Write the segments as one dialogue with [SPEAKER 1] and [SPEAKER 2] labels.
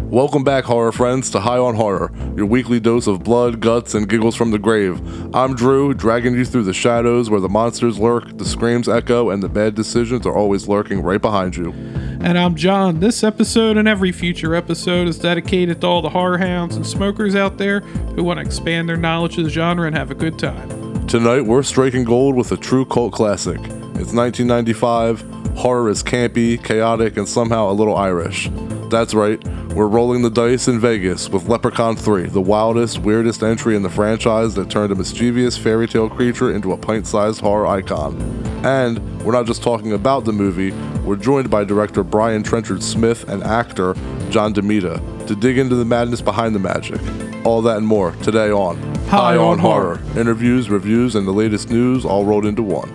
[SPEAKER 1] Welcome back, horror friends, to High on Horror, your weekly dose of blood, guts, and giggles from the grave. I'm Drew, dragging you through the shadows where the monsters lurk, the screams echo, and the bad decisions are always lurking right behind you.
[SPEAKER 2] And I'm John. This episode and every future episode is dedicated to all the horror hounds and smokers out there who want to expand their knowledge of the genre and have a good time.
[SPEAKER 1] Tonight, we're striking gold with a true cult classic. It's 1995, horror is campy, chaotic, and somehow a little Irish. That's right, we're rolling the dice in Vegas with Leprechaun 3, the wildest, weirdest entry in the franchise that turned a mischievous fairy tale creature into a pint-sized horror icon. And we're not just talking about the movie, we're joined by director Brian Trenchard-Smith and actor John DeMita to dig into the madness behind the magic. All that and more today on
[SPEAKER 2] High on Horror.
[SPEAKER 1] Interviews, reviews, and the latest news all rolled into one.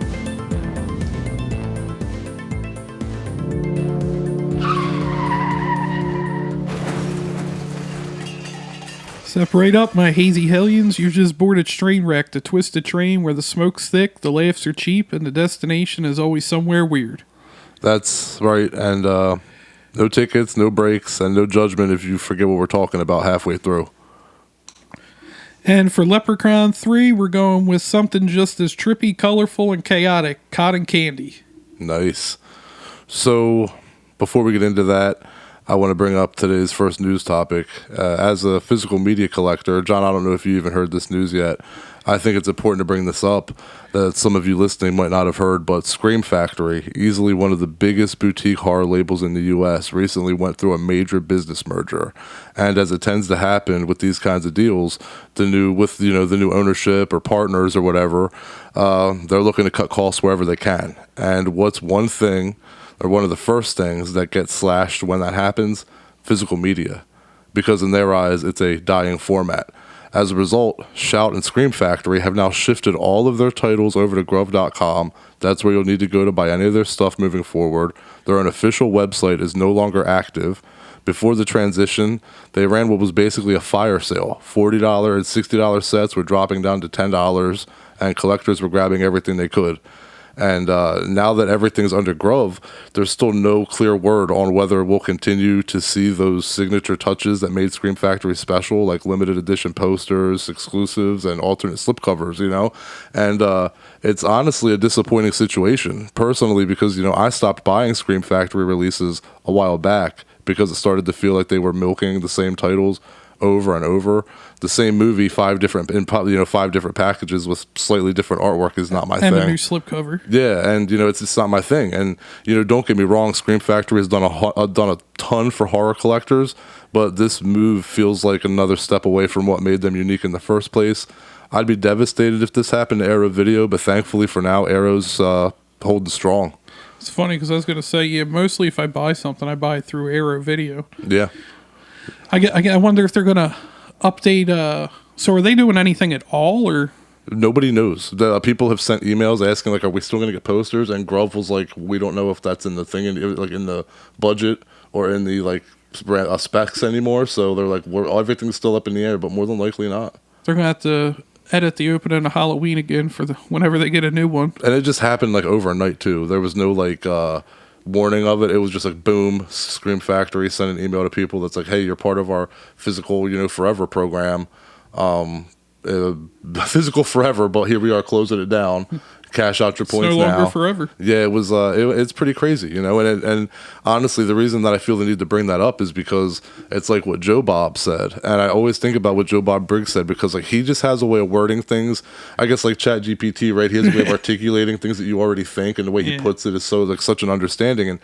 [SPEAKER 2] Separate up, my hazy hellions. You just boarded train wreck, a twisted train where the smoke's thick, the laughs are cheap, and the destination is always somewhere weird.
[SPEAKER 1] That's right, and no tickets, no breaks, and no judgment if you forget what we're talking about halfway through.
[SPEAKER 2] And for Leprechaun 3, we're going with something just as trippy, colorful, and chaotic, cotton candy.
[SPEAKER 1] Nice. So, before we get into that, I want to bring up today's first news topic. As a physical media collector, John, I don't know if you even heard this news yet. I think it's important to bring this up that some of you listening might not have heard, but Scream Factory, easily one of the biggest boutique horror labels in the U.S., recently went through a major business merger. And as it tends to happen with these kinds of deals, the new ownership or partners or whatever, they're looking to cut costs wherever they can. And what's one thing, or one of the first things that gets slashed when that happens? Physical media. Because in their eyes, it's a dying format. As a result, Shout and Scream Factory have now shifted all of their titles over to Grove.com. That's where you'll need to go to buy any of their stuff moving forward. Their unofficial website is no longer active. Before the transition, they ran what was basically a fire sale. $40 and $60 sets were dropping down to $10, and collectors were grabbing everything they could. And now that everything's under Grove, there's still no clear word on whether we'll continue to see those signature touches that made Scream Factory special, like limited edition posters, exclusives, and alternate slipcovers, And it's honestly a disappointing situation, personally, because, I stopped buying Scream Factory releases a while back because it started to feel like they were milking the same titles over and over. The same movie, five different packages with slightly different artwork is not my thing.
[SPEAKER 2] And a new slipcover.
[SPEAKER 1] Yeah, and it's just not my thing. And don't get me wrong, Scream Factory has done a ton for horror collectors, but this move feels like another step away from what made them unique in the first place. I'd be devastated if this happened to Arrow Video, but thankfully for now, Arrow's holding strong.
[SPEAKER 2] It's funny because I was going to say, mostly if I buy something, I buy it through Arrow Video.
[SPEAKER 1] Yeah.
[SPEAKER 2] I wonder if they're going to update. So are they doing anything at all, or?
[SPEAKER 1] Nobody knows. People have sent emails asking, are we still going to get posters? And Grove was like, we don't know if that's in the thing, in the budget or in the specs anymore. So they're like, everything's still up in the air, but more than likely not.
[SPEAKER 2] They're going to have to edit the opening of Halloween again for whenever they get a new one. And
[SPEAKER 1] it just happened overnight too. There was no warning of it. It was just boom, Scream Factory sent an email to people that's like, hey, you're part of our physical forever program, physical forever, but here we are closing it down. Cash out your points now.
[SPEAKER 2] It's no longer forever.
[SPEAKER 1] Yeah, it was. It's pretty crazy, And honestly, the reason that I feel the need to bring that up is because it's like what Joe Bob said, and I always think about what Joe Bob Briggs said because he just has a way of wording things. I guess ChatGPT, right? He has a way of articulating things that you already think, and the way he puts it is so such an understanding. And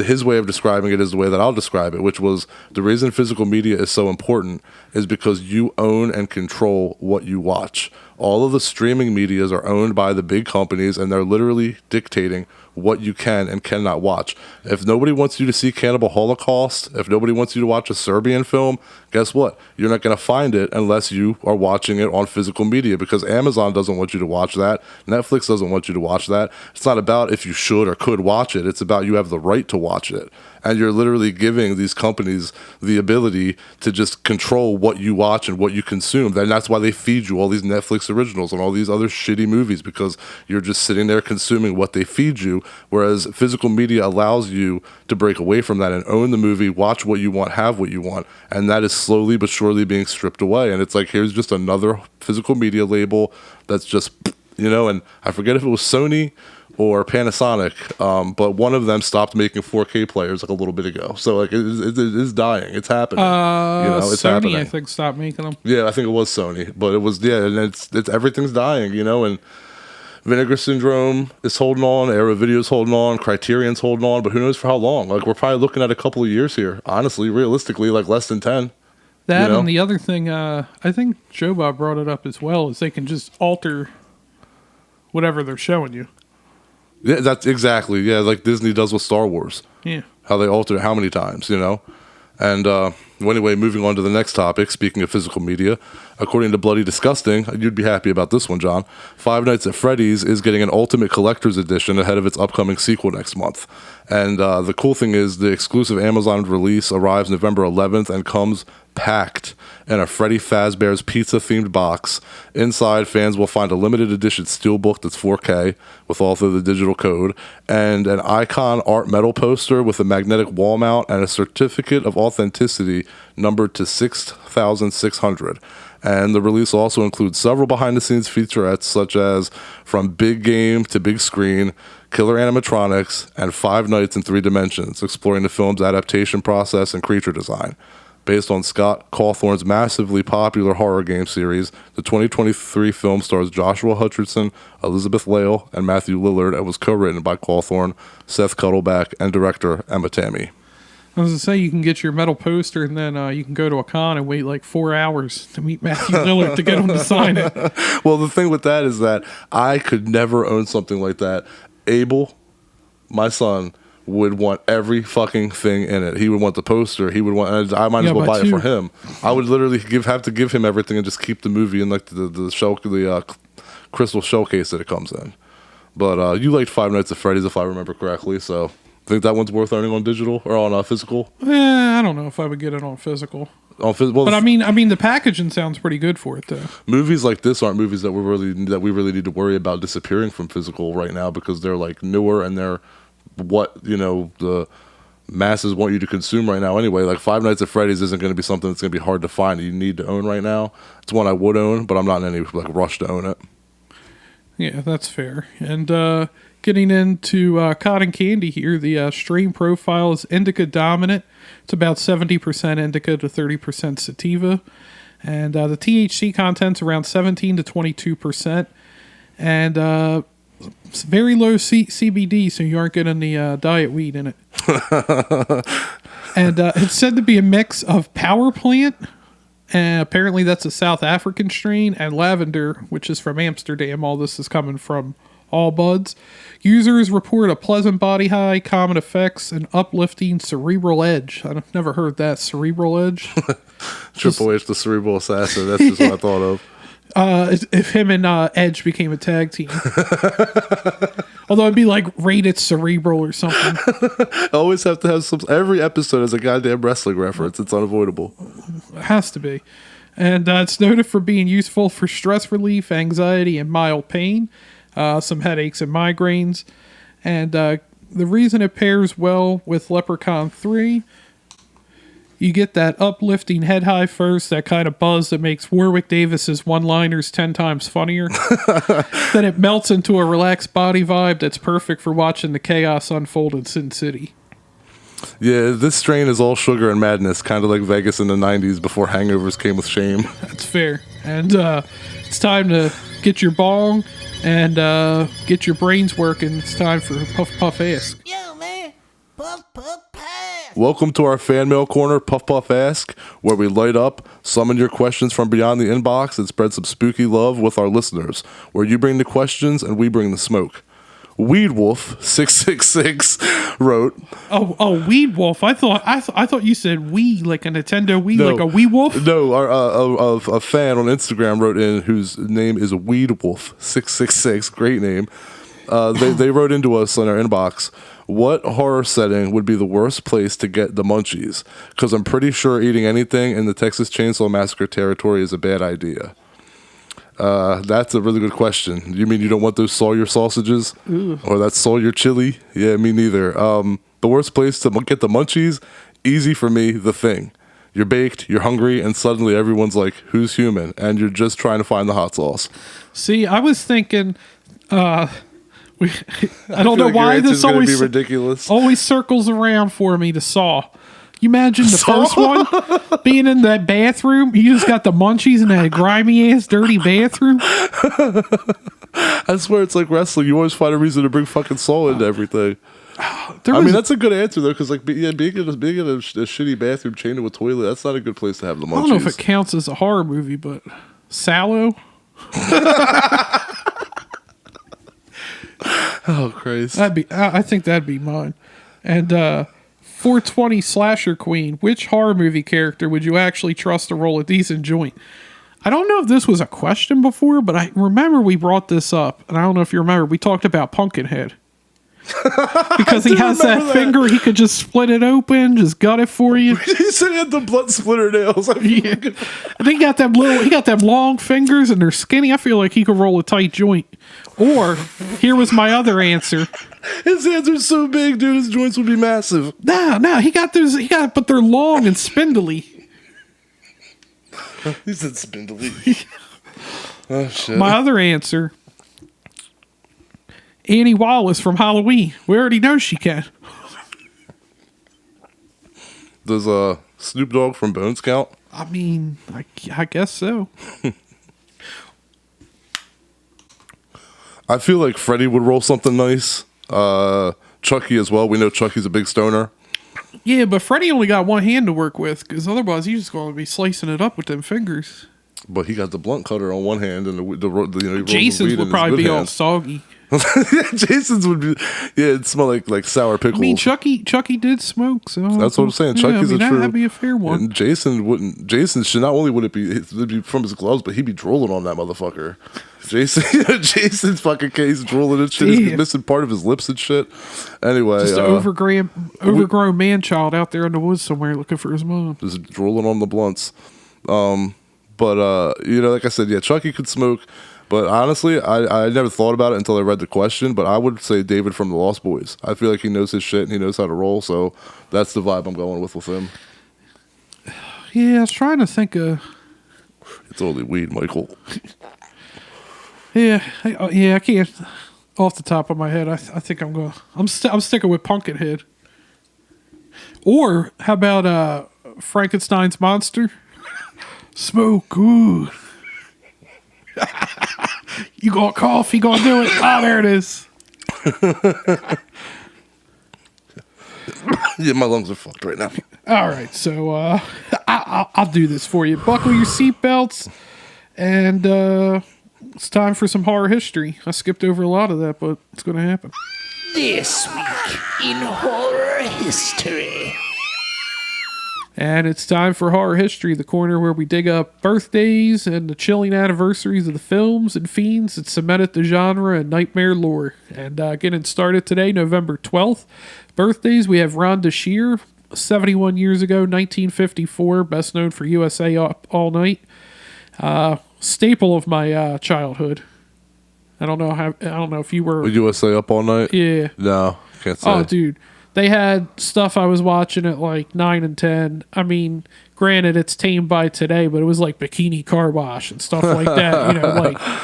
[SPEAKER 1] his way of describing it is the way that I'll describe it, which was the reason physical media is so important is because you own and control what you watch. All of the streaming medias are owned by the big companies, and they're literally dictating what you can and cannot watch. If nobody wants you to see Cannibal Holocaust, if nobody wants you to watch a Serbian film, guess what? You're not going to find it unless you are watching it on physical media, because Amazon doesn't want you to watch that. Netflix doesn't want you to watch that. It's not about if you should or could watch it. It's about you have the right to watch it. And you're literally giving these companies the ability to just control what you watch and what you consume. And that's why they feed you all these Netflix Netflix originals and all these other shitty movies because you're just sitting there consuming what they feed you, whereas physical media allows you to break away from that and own the movie, watch what you want, have what you want, and that is slowly but surely being stripped away. And it's like, here's just another physical media label that's just, and I forget if it was Sony or Panasonic, but one of them stopped making 4K players like a little bit ago. So like it is dying. It's happening. It's
[SPEAKER 2] Sony,
[SPEAKER 1] happening.
[SPEAKER 2] I think, stopped making them.
[SPEAKER 1] Yeah, I think it was Sony, but it was and it's everything's dying. And Vinegar Syndrome is holding on, Era Video's holding on, Criterion's holding on, but who knows for how long? Like we're probably looking at a couple of years here. Honestly, realistically, like less than 10.
[SPEAKER 2] That and the other thing, I think Joe Bob brought it up as well, is they can just alter whatever they're showing you.
[SPEAKER 1] Yeah, that's exactly. Yeah, like Disney does with Star Wars.
[SPEAKER 2] Yeah.
[SPEAKER 1] How they alter it how many times, And anyway, moving on to the next topic, speaking of physical media, according to Bloody Disgusting, you'd be happy about this one, John. Five Nights at Freddy's is getting an Ultimate Collector's Edition ahead of its upcoming sequel next month. And the cool thing is the exclusive Amazon release arrives November 11th and comes packed in a Freddy Fazbear's pizza-themed box. Inside, fans will find a limited edition steelbook that's 4K with all through the digital code, and an icon art metal poster with a magnetic wall mount and a certificate of authenticity numbered to 6,600. And the release also includes several behind-the-scenes featurettes such as From Big Game to Big Screen, killer animatronics, and 5 Nights in 3 Dimensions, exploring the film's adaptation process and creature design. Based on Scott Cawthorn's massively popular horror game series, the 2023 film stars Joshua Hutcherson, Elizabeth Lail, and Matthew Lillard, and was co-written by Cawthorn, Seth Cuddleback, and director Emma Tammy.
[SPEAKER 2] I was going to say, you can get your metal poster and then you can go to a con and wait like 4 hours to meet Matthew Lillard to get him to sign it.
[SPEAKER 1] Well, the thing with that is that I could never own something like that. Abel, my son, would want every fucking thing in it. He would want the poster. He would want. I might as well buy it for him. I would literally have to give him everything and just keep the movie in like the crystal shell case that it comes in. But you liked Five Nights at Freddy's, if I remember correctly. So I think that one's worth owning on digital or on physical.
[SPEAKER 2] I don't know if I would get it on physical. But I mean, the packaging sounds pretty good for it, though.
[SPEAKER 1] Movies like this aren't movies that we really need to worry about disappearing from physical right now because they're like newer and they're what the masses want you to consume right now anyway. Like Five Nights at Freddy's isn't going to be something that's going to be hard to find. You need to own right now. It's one I would own, but I'm not in any like rush to own it.
[SPEAKER 2] Yeah, that's fair. And getting into cotton candy here, the strain profile is indica dominant. It's about 70% indica to 30% sativa. And the THC content's around 17 to 22%. And it's very low CBD, so you aren't getting the diet weed in it. And it's said to be a mix of power plant, and apparently that's a South African strain, and lavender, which is from Amsterdam. All this is coming from All Buds. Users report a pleasant body high, common effects, and uplifting cerebral edge. I've never heard that, cerebral edge.
[SPEAKER 1] Triple H, the cerebral assassin. That's just what I thought of.
[SPEAKER 2] If him and Edge became a tag team. Although it'd be like Rated Cerebral or something.
[SPEAKER 1] I always have to have every episode has a goddamn wrestling reference. It's unavoidable.
[SPEAKER 2] It has to be. And it's noted for being useful for stress relief, anxiety, and mild pain. Some headaches and migraines. And the reason it pairs well with Leprechaun 3, you get that uplifting head high first, that kind of buzz that makes Warwick Davis's one-liners 10 times funnier. Then it melts into a relaxed body vibe that's perfect for watching the chaos unfold in Sin City.
[SPEAKER 1] Yeah, this strain is all sugar and madness, kind of like Vegas in the 90s before hangovers came with shame.
[SPEAKER 2] That's fair. And it's time to get your bong and get your brains working. It's time for Puff Puff Ask.
[SPEAKER 3] Yo, man. Puff Puff Pass.
[SPEAKER 1] Welcome to our fan mail corner, Puff Puff Ask, where we light up, summon your questions from beyond the inbox, and spread some spooky love with our listeners, where you bring the questions and we bring the smoke. Weed Wolf 666 wrote,
[SPEAKER 2] "Oh, Weed Wolf. I thought you said Wii, like a Nintendo Wii,
[SPEAKER 1] no,
[SPEAKER 2] like a Wee Wolf."
[SPEAKER 1] No, a fan on Instagram wrote in whose name is Weed Wolf 666. Great name. They wrote into us in our inbox, what horror setting would be the worst place to get the munchies? Because I'm pretty sure eating anything in the Texas Chainsaw Massacre territory is a bad idea. That's a really good question. You mean you don't want those Sawyer sausages?
[SPEAKER 2] Ooh.
[SPEAKER 1] Or that Sawyer chili? Yeah, me neither. The worst place to get the munchies, easy for me, The Thing. You're baked, you're hungry, and suddenly everyone's like, who's human? And you're just trying to find the hot sauce.
[SPEAKER 2] See, I was thinking, I don't know
[SPEAKER 1] like
[SPEAKER 2] why
[SPEAKER 1] your
[SPEAKER 2] this
[SPEAKER 1] answer's gonna
[SPEAKER 2] always
[SPEAKER 1] be ridiculous.
[SPEAKER 2] always circles around for me to Saw. You imagine the first one being in that bathroom. You just got the munchies in that grimy ass, dirty bathroom.
[SPEAKER 1] I swear it's like wrestling. You always find a reason to bring fucking Saw into everything.
[SPEAKER 2] There was,
[SPEAKER 1] That's a good answer though, because like being in a shitty bathroom chained to a toilet, that's not a good place to have the munchies.
[SPEAKER 2] I don't know if it counts as a horror movie, but Sallow.
[SPEAKER 1] Oh Christ!
[SPEAKER 2] I think that'd be mine. And 420 Slasher Queen. Which horror movie character would you actually trust to roll a decent joint? I don't know if this was a question before, but I remember we brought this up, and I don't know if you remember. We talked about Pumpkinhead. Because he has that finger, he could just split it open, just gut it for you.
[SPEAKER 1] He said he had the blood splitter nails.
[SPEAKER 2] Yeah. I think he got them long fingers and they're skinny. I feel like he could roll a tight joint. Or here was my other answer.
[SPEAKER 1] His hands are so big, dude. His joints would be massive.
[SPEAKER 2] No, but they're long and spindly.
[SPEAKER 1] He said spindly. Oh shit.
[SPEAKER 2] My other answer, Annie Wallace from Halloween. We already know she can.
[SPEAKER 1] Does Snoop Dogg from Bones count?
[SPEAKER 2] I mean, I guess so.
[SPEAKER 1] I feel like Freddy would roll something nice. Chucky as well. We know Chucky's a big stoner.
[SPEAKER 2] Yeah, but Freddy only got one hand to work with, because otherwise he's just going to be slicing it up with them fingers.
[SPEAKER 1] But he got the blunt cutter on one hand, and he rolls the
[SPEAKER 2] Jason's
[SPEAKER 1] weed
[SPEAKER 2] would
[SPEAKER 1] in
[SPEAKER 2] probably
[SPEAKER 1] his
[SPEAKER 2] be
[SPEAKER 1] good
[SPEAKER 2] all
[SPEAKER 1] hand.
[SPEAKER 2] soggy.
[SPEAKER 1] Yeah, Jason's would be. Yeah, it'd smell like sour pickles.
[SPEAKER 2] I mean, Chucky did smoke, so
[SPEAKER 1] That's what I'm saying. Chucky's a true.
[SPEAKER 2] that'd be a fair one.
[SPEAKER 1] And Jason wouldn't. Jason should not only would it'd be from his gloves, but he'd be drooling on that motherfucker. Jason's fucking case drooling and shit. He's missing part of his lips and shit. Anyway,
[SPEAKER 2] Just an overgrown man child out there in the woods somewhere looking for his mom.
[SPEAKER 1] just drooling on the blunts. But like I said, yeah, Chucky could smoke. But honestly, I never thought about it until I read the question. But I would say David from the Lost Boys. I feel like he knows his shit and he knows how to roll. So that's the vibe I'm going with him.
[SPEAKER 2] Yeah, I was trying to think of.
[SPEAKER 1] It's only weed, Michael.
[SPEAKER 2] Yeah, I can't. Off the top of my head, I think I'm sticking with Pumpkinhead. Or how about Frankenstein's monster? Smoke, ooh. You gonna cough? He gonna do it? Oh, there it is.
[SPEAKER 1] Yeah, my lungs are fucked right now.
[SPEAKER 2] All right, so I'll do this for you. Buckle your seatbelts, and it's time for some horror history. I skipped over a lot of that, but it's going to happen.
[SPEAKER 3] This week in horror history.
[SPEAKER 2] And it's time for Horror History, the corner where we dig up birthdays and the chilling anniversaries of the films and fiends that cemented the genre and nightmare lore. And getting started today, November 12th. Birthdays, we have Rhonda Shear, 71 years ago, 1954, best known for USA Up All Night. Staple of my childhood. I don't know if you were...
[SPEAKER 1] Would USA Up All Night?
[SPEAKER 2] Yeah.
[SPEAKER 1] No, can't say.
[SPEAKER 2] Oh, dude. They had stuff I was watching at like 9 and 10. I mean, granted, it's tamed by today, but it was like Bikini Car Wash and stuff like that.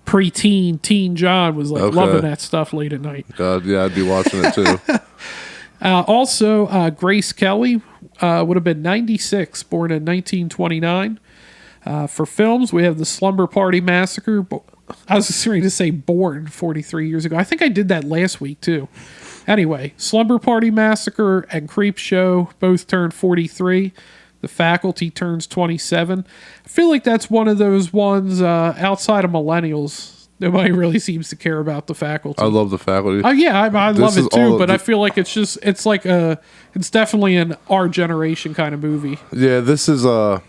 [SPEAKER 2] Pre-teen, Teen John was like loving that stuff late at night.
[SPEAKER 1] God, yeah, I'd be watching it too.
[SPEAKER 2] Also, Grace Kelly would have been 96, born in 1929. For films, we have The Slumber Party Massacre. I was just ready to say born 43 years ago. I think I did that last week, too. Anyway, Slumber Party Massacre and Creep Show both turned 43. The Faculty turns 27. I feel like that's one of those ones outside of millennials. Nobody really seems to care about The Faculty.
[SPEAKER 1] I love The Faculty.
[SPEAKER 2] Oh, yeah, I love it, too. But I feel like it's definitely an our generation kind of movie.
[SPEAKER 1] Yeah, this is a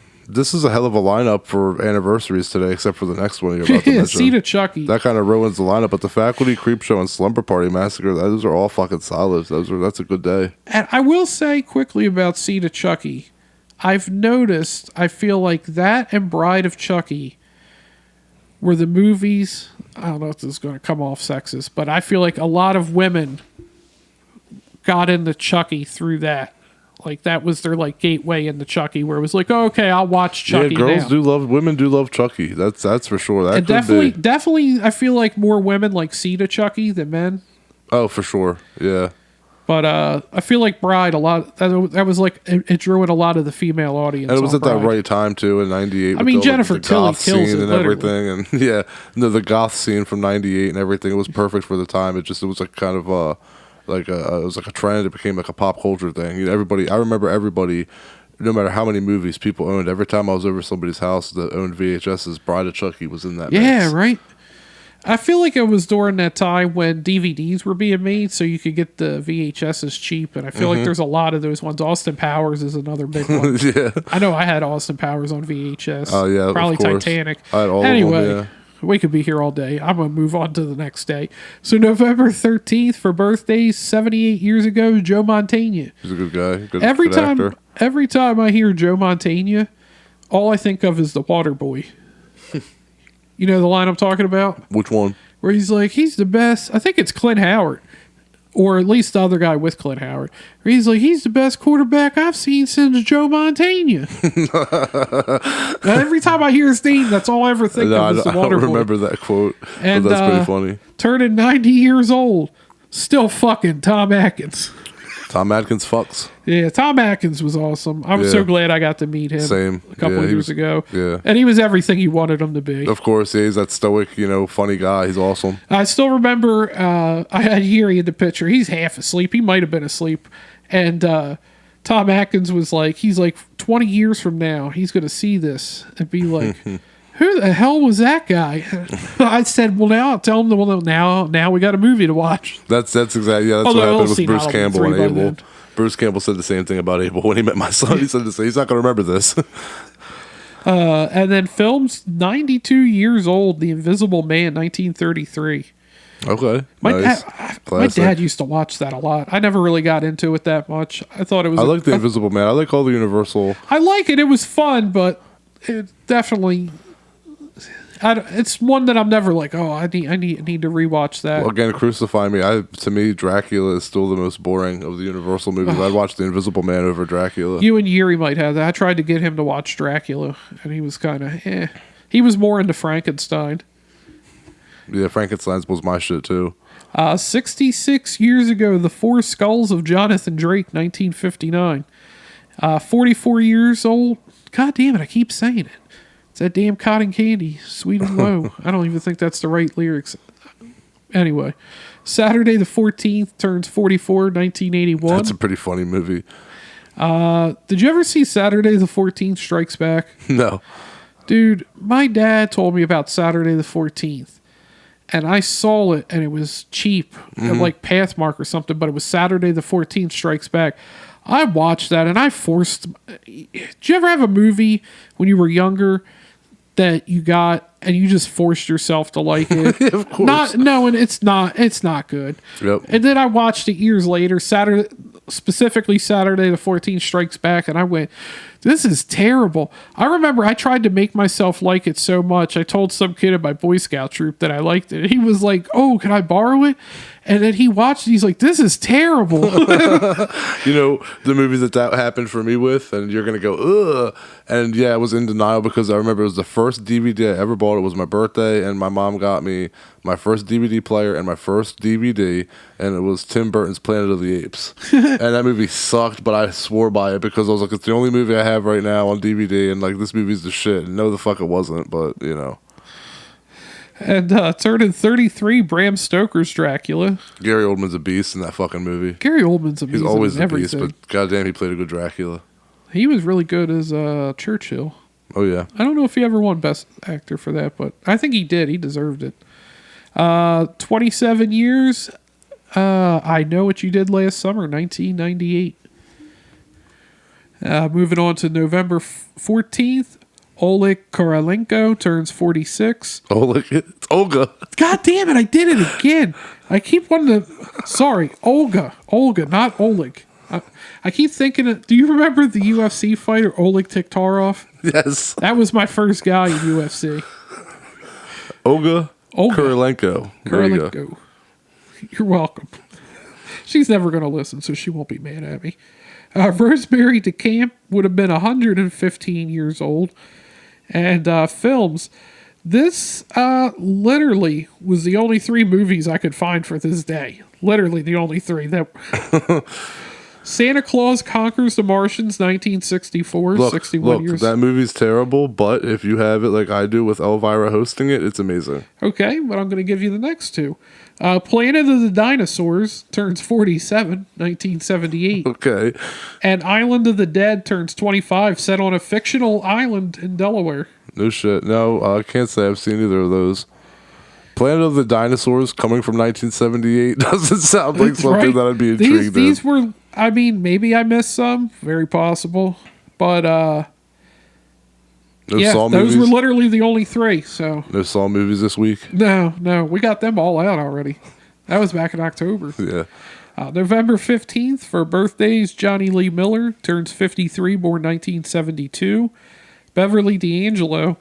[SPEAKER 1] hell of a lineup for anniversaries today, except for the next one you're about to mention.
[SPEAKER 2] Seed of Chucky.
[SPEAKER 1] That kind of ruins the lineup. But The Faculty, Creep Show, and Slumber Party Massacre, those are all fucking solid. That's a good day.
[SPEAKER 2] And I will say quickly about Seed of Chucky. I've noticed, I feel like that and Bride of Chucky were the movies. I don't know if this is going to come off sexist, but I feel like a lot of women got into Chucky through that. Like that was their like gateway into Chucky, where it was like, oh, okay, I'll watch Chucky.
[SPEAKER 1] Yeah,
[SPEAKER 2] now.
[SPEAKER 1] women do love Chucky. That's for sure. That
[SPEAKER 2] and definitely, I feel like more women like see the Chucky than men.
[SPEAKER 1] Oh, for sure. Yeah.
[SPEAKER 2] But I feel like Bride that was like it drew in a lot of the female audience.
[SPEAKER 1] And it was at
[SPEAKER 2] Bride.
[SPEAKER 1] that right time too in '98.
[SPEAKER 2] I mean, Jennifer
[SPEAKER 1] the
[SPEAKER 2] Tilly
[SPEAKER 1] goth
[SPEAKER 2] kills
[SPEAKER 1] scene
[SPEAKER 2] it
[SPEAKER 1] and
[SPEAKER 2] literally.
[SPEAKER 1] everything, and yeah, no, the goth scene from '98 and everything. It was perfect for the time. It was like kind of it was like a trend. It became like a pop culture thing. You know, I remember everybody, no matter how many movies people owned. Every time I was over somebody's house that owned VHSs, Bride of Chucky was in that.
[SPEAKER 2] Yeah,
[SPEAKER 1] mix.
[SPEAKER 2] right. I feel like it was during that time when DVDs were being made, so you could get the VHSs cheap, and I feel like there's a lot of those ones. Austin Powers is another big one.
[SPEAKER 1] Yeah.
[SPEAKER 2] I know I had Austin Powers on VHS.
[SPEAKER 1] Oh yeah,
[SPEAKER 2] probably
[SPEAKER 1] of course.
[SPEAKER 2] Titanic.
[SPEAKER 1] I had all
[SPEAKER 2] anyway,
[SPEAKER 1] of them, yeah.
[SPEAKER 2] we could be here all day. I'm gonna move on to the next day. So November 13th for birthdays, 78 years ago, Joe Mantegna.
[SPEAKER 1] He's a good guy. Good
[SPEAKER 2] Every
[SPEAKER 1] actor.
[SPEAKER 2] time I hear Joe Mantegna, all I think of is the Water Boy. You know the line I'm talking about?
[SPEAKER 1] Which one?
[SPEAKER 2] Where he's like, he's the best. I think it's Clint Howard, or at least the other guy with Clint Howard. Where he's like, he's the best quarterback I've seen since Joe Mantegna. Every time I hear his name, that's all I ever think of is the Water Boy.
[SPEAKER 1] I don't remember that quote,
[SPEAKER 2] And,
[SPEAKER 1] but that's pretty funny.
[SPEAKER 2] Turning 90 years old, still fucking Tom Atkins.
[SPEAKER 1] Tom Atkins fucks.
[SPEAKER 2] Yeah, Tom Atkins was awesome. I'm so glad I got to meet him
[SPEAKER 1] Same.
[SPEAKER 2] a couple of years ago.
[SPEAKER 1] Yeah.
[SPEAKER 2] And he was everything you wanted him to be.
[SPEAKER 1] Of course, yeah, he's that stoic, funny guy. He's awesome.
[SPEAKER 2] I still remember I had Yuri in the picture. He's half asleep. He might have been asleep. And Tom Atkins was like, he's like, 20 years from now, he's going to see this and be like, who the hell was that guy? I said, well, now I'll tell him, well, now we got a movie to watch.
[SPEAKER 1] That's exactly, yeah, that's
[SPEAKER 2] Although
[SPEAKER 1] what
[SPEAKER 2] I'll
[SPEAKER 1] happened with
[SPEAKER 2] see
[SPEAKER 1] Bruce
[SPEAKER 2] Halloween
[SPEAKER 1] Campbell and
[SPEAKER 2] 3 by
[SPEAKER 1] Abel.
[SPEAKER 2] then.
[SPEAKER 1] Bruce Campbell said the same thing about Abel when he met my son. He said the same. He's not going to remember this.
[SPEAKER 2] And then films 92 years old, The Invisible Man, 1933.
[SPEAKER 1] Okay.
[SPEAKER 2] My
[SPEAKER 1] Classic.
[SPEAKER 2] dad used to watch that a lot. I never really got into it that much. I thought it was.
[SPEAKER 1] I like The Invisible Man. I like all the Universal.
[SPEAKER 2] I like it. It was fun, but it definitely. It's one that I'm never like, oh, I need to rewatch that.
[SPEAKER 1] Well, again, crucify me. To me, Dracula is still the most boring of the Universal movies. I'd watch The Invisible Man over Dracula.
[SPEAKER 2] You and Yuri might have that. I tried to get him to watch Dracula, and he was kind of He was more into Frankenstein.
[SPEAKER 1] Yeah, Frankenstein's was my shit too.
[SPEAKER 2] 66 years ago, The Four Skulls of Jonathan Drake, 1959. 44 years old. God damn it, I keep saying it. It's that damn cotton candy, sweet and low. I don't even think that's the right lyrics. Anyway, Saturday the 14th turns 44, 1981.
[SPEAKER 1] That's a pretty funny movie.
[SPEAKER 2] Did you ever see Saturday the 14th Strikes Back?
[SPEAKER 1] No.
[SPEAKER 2] Dude, my dad told me about Saturday the 14th. And I saw it, and it was cheap, at like Pathmark or something, but it was Saturday the 14th Strikes Back. I watched that, and I forced... Did you ever have a movie when you were younger that you got, and you just forced yourself to like it?
[SPEAKER 1] Yeah, of course.
[SPEAKER 2] And it's not good.
[SPEAKER 1] Yep.
[SPEAKER 2] And then I watched it years later, specifically Saturday the 14th Strikes Back, and I went, this is terrible. I remember I tried to make myself like it so much. I told some kid in my Boy Scout troop that I liked it. He was like, oh, can I borrow it? And then he watched it. He's like, this is terrible.
[SPEAKER 1] The movies that happened for me with, and you're going to go, ugh. And yeah, I was in denial because I remember it was the first DVD I ever bought. It was my birthday, and my mom got me my first DVD player and my first DVD, and it was Tim Burton's Planet of the Apes. And that movie sucked, but I swore by it because I was like, it's the only movie I have right now on DVD, and like, this movie's the shit. And no, the fuck it wasn't, but
[SPEAKER 2] And turning 33, Bram Stoker's Dracula.
[SPEAKER 1] Gary Oldman's a beast in that fucking movie.
[SPEAKER 2] Gary Oldman's amazing.
[SPEAKER 1] He's always
[SPEAKER 2] in
[SPEAKER 1] a beast,
[SPEAKER 2] everything.
[SPEAKER 1] but goddamn, he played a good Dracula.
[SPEAKER 2] He was really good as Churchill.
[SPEAKER 1] Oh, yeah.
[SPEAKER 2] I don't know if he ever won Best Actor for that, but I think he did. He deserved it. 27 years. I Know What You Did Last Summer, 1998. Moving on to November 14th. Oleg Korolenko turns 46.
[SPEAKER 1] It's Olga.
[SPEAKER 2] God damn it, I did it again. I keep wanting to... Sorry, Olga. Olga, not Oleg. I keep thinking, do you remember the UFC fighter Oleg Tiktarov?
[SPEAKER 1] Yes.
[SPEAKER 2] That was my first guy in UFC.
[SPEAKER 1] Olga Kurilenko. There you go.
[SPEAKER 2] Kurilenko. You're welcome. She's never going to listen, so she won't be mad at me. Rosemary DeCamp would have been 115 years old. And films. This literally was the only 3 movies I could find for this day. Literally the only 3. Santa Claus Conquers the Martians, 1964, 61 years.
[SPEAKER 1] That movie's terrible, but if you have it like I do with Elvira hosting it, it's amazing.
[SPEAKER 2] Okay, but I'm going to give you the next 2. Planet of the Dinosaurs turns 47, 1978.
[SPEAKER 1] Okay.
[SPEAKER 2] And Island of the Dead turns 25, set on a fictional island in Delaware.
[SPEAKER 1] No shit. No, I can't say I've seen either of those. Planet of the Dinosaurs coming from 1978 doesn't sound like something that I'd be intrigued in.
[SPEAKER 2] These were, I mean, maybe I missed some. Very possible. But,
[SPEAKER 1] Saw
[SPEAKER 2] those
[SPEAKER 1] movies?
[SPEAKER 2] were literally the only 3, so.
[SPEAKER 1] No Saw movies this week?
[SPEAKER 2] No, we got them all out already. That was back in October.
[SPEAKER 1] Yeah.
[SPEAKER 2] November 15th, for birthdays, Johnny Lee Miller turns 53, born 1972. Beverly D'Angelo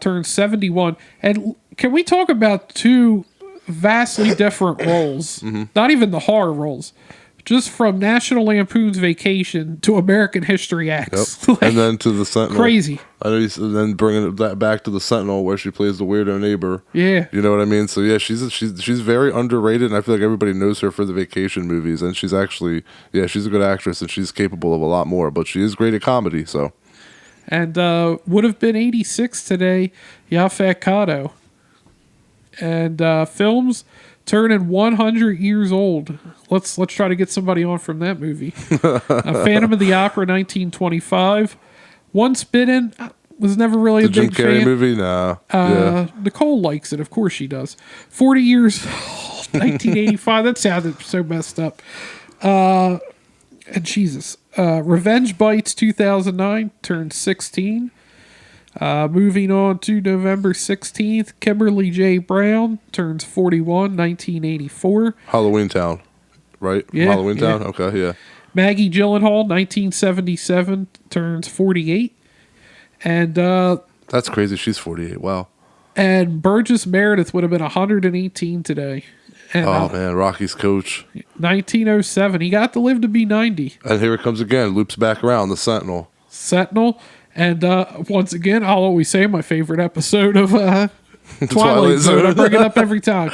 [SPEAKER 2] turns 71. And can we talk about 2 vastly different roles? Mm-hmm. Not even the horror roles. Just from National Lampoon's Vacation to American History X.
[SPEAKER 1] Yep. And then to the Sentinel.
[SPEAKER 2] Crazy.
[SPEAKER 1] I know. And then bringing that back to the Sentinel, where she plays the weirdo neighbor.
[SPEAKER 2] Yeah.
[SPEAKER 1] You know what I mean? So yeah, she's very underrated, and I feel like everybody knows her for the Vacation movies. And she's actually, she's a good actress, and she's capable of a lot more. But she is great at comedy. So.
[SPEAKER 2] And would have been 86 today, Yaphet Kotto. And films turning 100 years old. Let's try to get somebody on from that movie. Phantom of the Opera, 1925. Once Bitten was never really a big
[SPEAKER 1] Jim Carrey
[SPEAKER 2] fan.
[SPEAKER 1] movie? Nah.
[SPEAKER 2] Nicole likes it. Of course she does. 40 years old, 1985. That sounded so messed up. And Jesus. Revenge Bites, 2009, turned 16. Moving on to November 16th, Kimberly J. Brown turns 41, 1984.
[SPEAKER 1] Halloween Town, right?
[SPEAKER 2] Yeah,
[SPEAKER 1] Halloween
[SPEAKER 2] yeah.
[SPEAKER 1] Town? Okay, yeah.
[SPEAKER 2] Maggie Gyllenhaal, 1977, turns 48. And
[SPEAKER 1] that's crazy. She's 48. Wow.
[SPEAKER 2] And Burgess Meredith would have been 118 today. And,
[SPEAKER 1] man, Rocky's coach.
[SPEAKER 2] 1907. He got to live to be 90.
[SPEAKER 1] And here it comes again. Loops back around, the Sentinel.
[SPEAKER 2] And once again, I'll always say my favorite episode of Twilight Zone. I bring it up every time.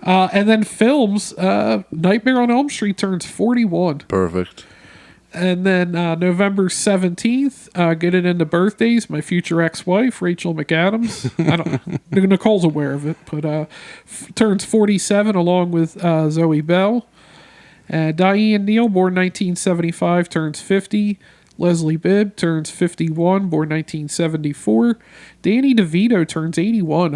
[SPEAKER 2] And then films, Nightmare on Elm Street turns 41.
[SPEAKER 1] Perfect.
[SPEAKER 2] And then November 17th, getting into birthdays, my future ex-wife, Rachel McAdams. Nicole's aware of it, but turns 47 along with Zoe Bell. Diane Neal, born 1975, turns 50. Leslie Bibb turns 51, born 1974. Danny DeVito turns 81.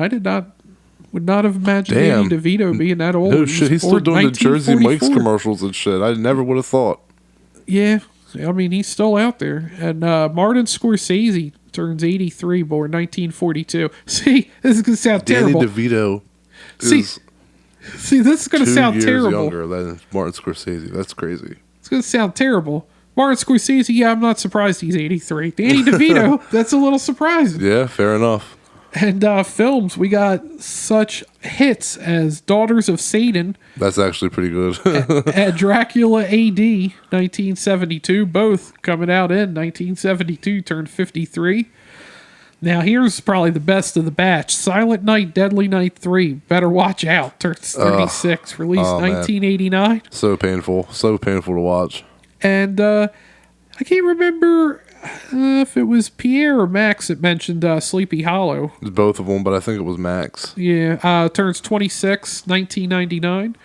[SPEAKER 2] Would not have imagined Danny DeVito being that old.
[SPEAKER 1] No shit, he's still doing the Jersey Mike's commercials and shit. I never would have thought.
[SPEAKER 2] Yeah, I mean, he's still out there. And Martin Scorsese turns 83, born 1942. See, this is going to sound terrible.
[SPEAKER 1] Danny DeVito
[SPEAKER 2] is See, this is going to sound terrible.
[SPEAKER 1] 2 years younger than Martin Scorsese. That's crazy.
[SPEAKER 2] It's going to sound terrible. Martin Scorsese, yeah, I'm not surprised he's 83. Danny DeVito, that's a little surprising.
[SPEAKER 1] Yeah, fair enough.
[SPEAKER 2] And films, we got such hits as Daughters of Satan.
[SPEAKER 1] That's actually pretty good.
[SPEAKER 2] and Dracula AD, 1972, both coming out in 1972, turned 53. Now, here's probably the best of the batch. Silent Night, Deadly Night 3, Better Watch Out, turns 36, released 1989.
[SPEAKER 1] Man. So painful to watch.
[SPEAKER 2] And I can't remember if it was Pierre or Max that mentioned Sleepy Hollow.
[SPEAKER 1] It's both of them, but I think it was Max.
[SPEAKER 2] Yeah, turns 26, 1999.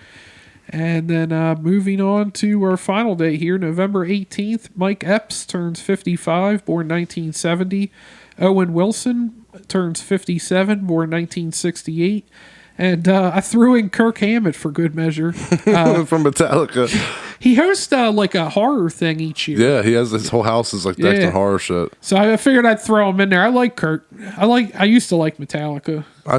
[SPEAKER 2] And then moving on to our final day here, November 18th, Mike Epps turns 55, born 1970. Owen Wilson turns 57, born 1968. And I threw in Kirk Hammett for good measure.
[SPEAKER 1] From Metallica.
[SPEAKER 2] He hosts like a horror thing each year.
[SPEAKER 1] Yeah, he has his whole house is like decked in horror shit.
[SPEAKER 2] So I figured I'd throw him in there. I like Kurt. I used to like Metallica.
[SPEAKER 1] I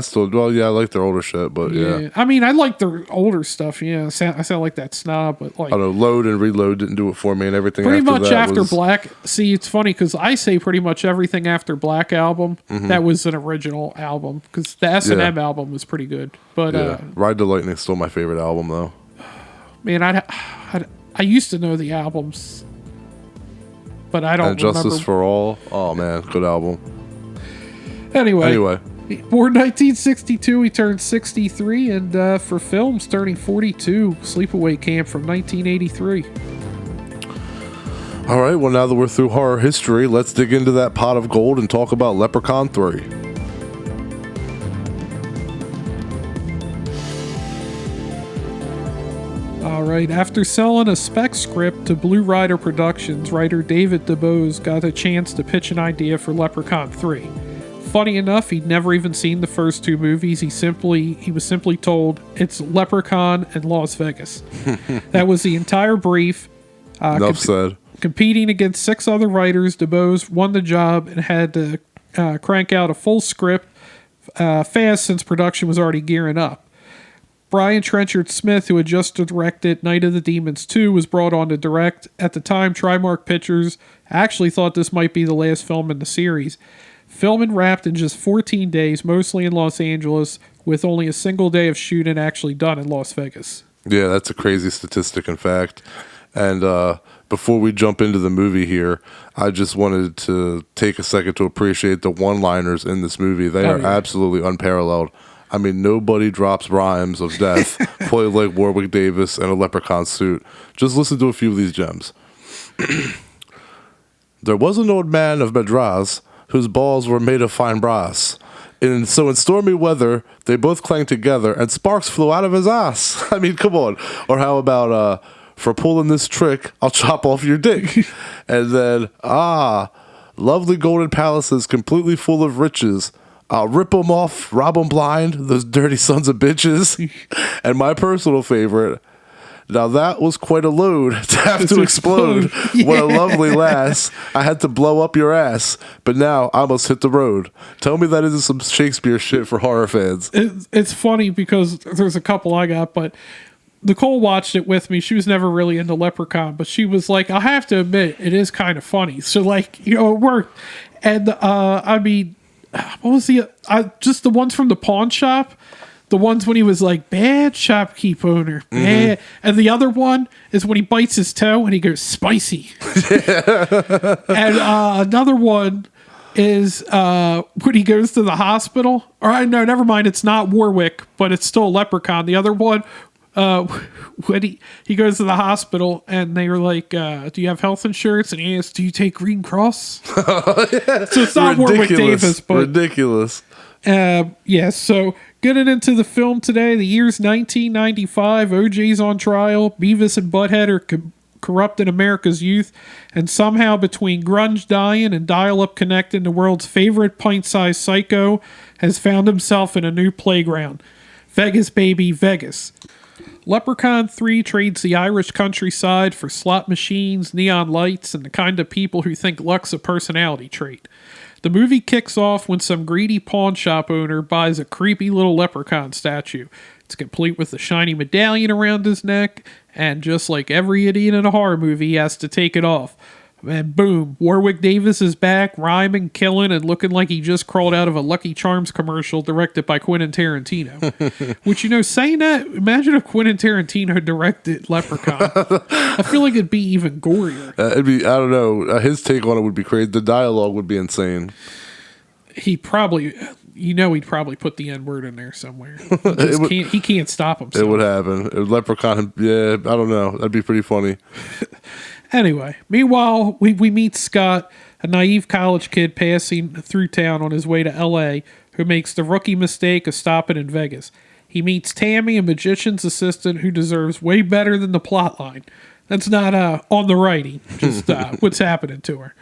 [SPEAKER 1] like their older shit, but yeah.
[SPEAKER 2] I mean, I like their older stuff. Yeah, I sound like that snob, but like
[SPEAKER 1] I don't know, Load and Reload didn't do it for me, and everything.
[SPEAKER 2] Pretty
[SPEAKER 1] after
[SPEAKER 2] much
[SPEAKER 1] that
[SPEAKER 2] after
[SPEAKER 1] was,
[SPEAKER 2] Black. See, it's funny because I say pretty much everything after Black album
[SPEAKER 1] Mm-hmm.
[SPEAKER 2] that was an original album because the S&M album was pretty good. But
[SPEAKER 1] Ride the Lightning is still my favorite album though.
[SPEAKER 2] Man, I used to know the albums, but I don't.
[SPEAKER 1] And Justice
[SPEAKER 2] remember.
[SPEAKER 1] for All. Oh man, good album.
[SPEAKER 2] Anyway. Born 1962, he turned 63, and for films, turning 42, Sleepaway Camp from 1983.
[SPEAKER 1] All right, well, now that we're through horror history, let's dig into that pot of gold and talk about Leprechaun 3.
[SPEAKER 2] All right, after selling a spec script to Blue Rider Productions, writer David DeBose got a chance to pitch an idea for Leprechaun 3. Funny enough, he'd never even seen the first two movies. He was simply told it's Leprechaun and Las Vegas. That was the entire brief.
[SPEAKER 1] Enough said.
[SPEAKER 2] Competing against 6 other writers, DeBose won the job and had to crank out a full script fast since production was already gearing up. Brian Trenchard-Smith, who had just directed Night of the Demons 2, was brought on to direct. At the time, Trimark Pictures actually thought this might be the last film in the series. Filming wrapped in just 14 days, mostly in Los Angeles, with only a single day of shooting actually done in Las Vegas.
[SPEAKER 1] Yeah, that's a crazy statistic, in fact. And before we jump into the movie here, I just wanted to take a second to appreciate the one-liners in this movie. They are absolutely unparalleled. I mean, nobody drops rhymes of death quite like Warwick Davis in a leprechaun suit. Just listen to a few of these gems. There was an old man of Madras whose balls were made of fine brass. And so in stormy weather, they both clanged together and sparks flew out of his ass. I mean, come on. Or how about, for pulling this trick, I'll chop off your dick. And then, lovely golden palaces completely full of riches. I'll rip them off, rob them blind, those dirty sons of bitches. And my personal favorite, now that was quite a load to have to explode.
[SPEAKER 2] Yeah.
[SPEAKER 1] What a lovely lass. I had to blow up your ass, but now I must hit the road. Tell me that isn't some Shakespeare shit for horror fans.
[SPEAKER 2] It's funny because there's a couple I got, but Nicole watched it with me. She was never really into Leprechaun, but she was like, I have to admit, it is kind of funny. So, like, it worked. And, I mean, what was just the ones from the pawn shop? The ones when he was like, bad shopkeep owner. Bad. And the other one is when he bites his toe and he goes, spicy. And another one is when he goes to the hospital. Or no, never mind. It's not Warwick, but it's still a Leprechaun. The other one, when he goes to the hospital and they were like, do you have health insurance? And he asks, do you take Green Cross? So it's not Warwick Davis, but
[SPEAKER 1] ridiculous.
[SPEAKER 2] So getting into the film today, the year's 1995, OJ's on trial, Beavis and Butthead are corrupting America's youth, and somehow between grunge dying and dial-up connecting, the world's favorite pint-sized psycho has found himself in a new playground. Vegas, baby, Vegas. Leprechaun 3 trades the Irish countryside for slot machines, neon lights, and the kind of people who think luck's a personality trait. The movie kicks off when some greedy pawn shop owner buys a creepy little leprechaun statue. It's complete with a shiny medallion around his neck, and just like every idiot in a horror movie, he has to take it off. And boom, Warwick Davis is back, rhyming, killing, and looking like he just crawled out of a Lucky Charms commercial directed by Quentin Tarantino. Which, saying that, imagine if Quentin Tarantino directed Leprechaun. I feel like it'd be even gorier.
[SPEAKER 1] I don't know. His take on it would be crazy. The dialogue would be insane.
[SPEAKER 2] He'd probably put the N-word in there somewhere. He can't stop himself.
[SPEAKER 1] It would happen. Leprechaun, yeah, I don't know. That'd be pretty funny.
[SPEAKER 2] Anyway, meanwhile, we meet Scott, a naive college kid passing through town on his way to L.A., who makes the rookie mistake of stopping in Vegas. He meets Tammy, a magician's assistant who deserves way better than the plot line. That's not on the writing, just what's happening to her.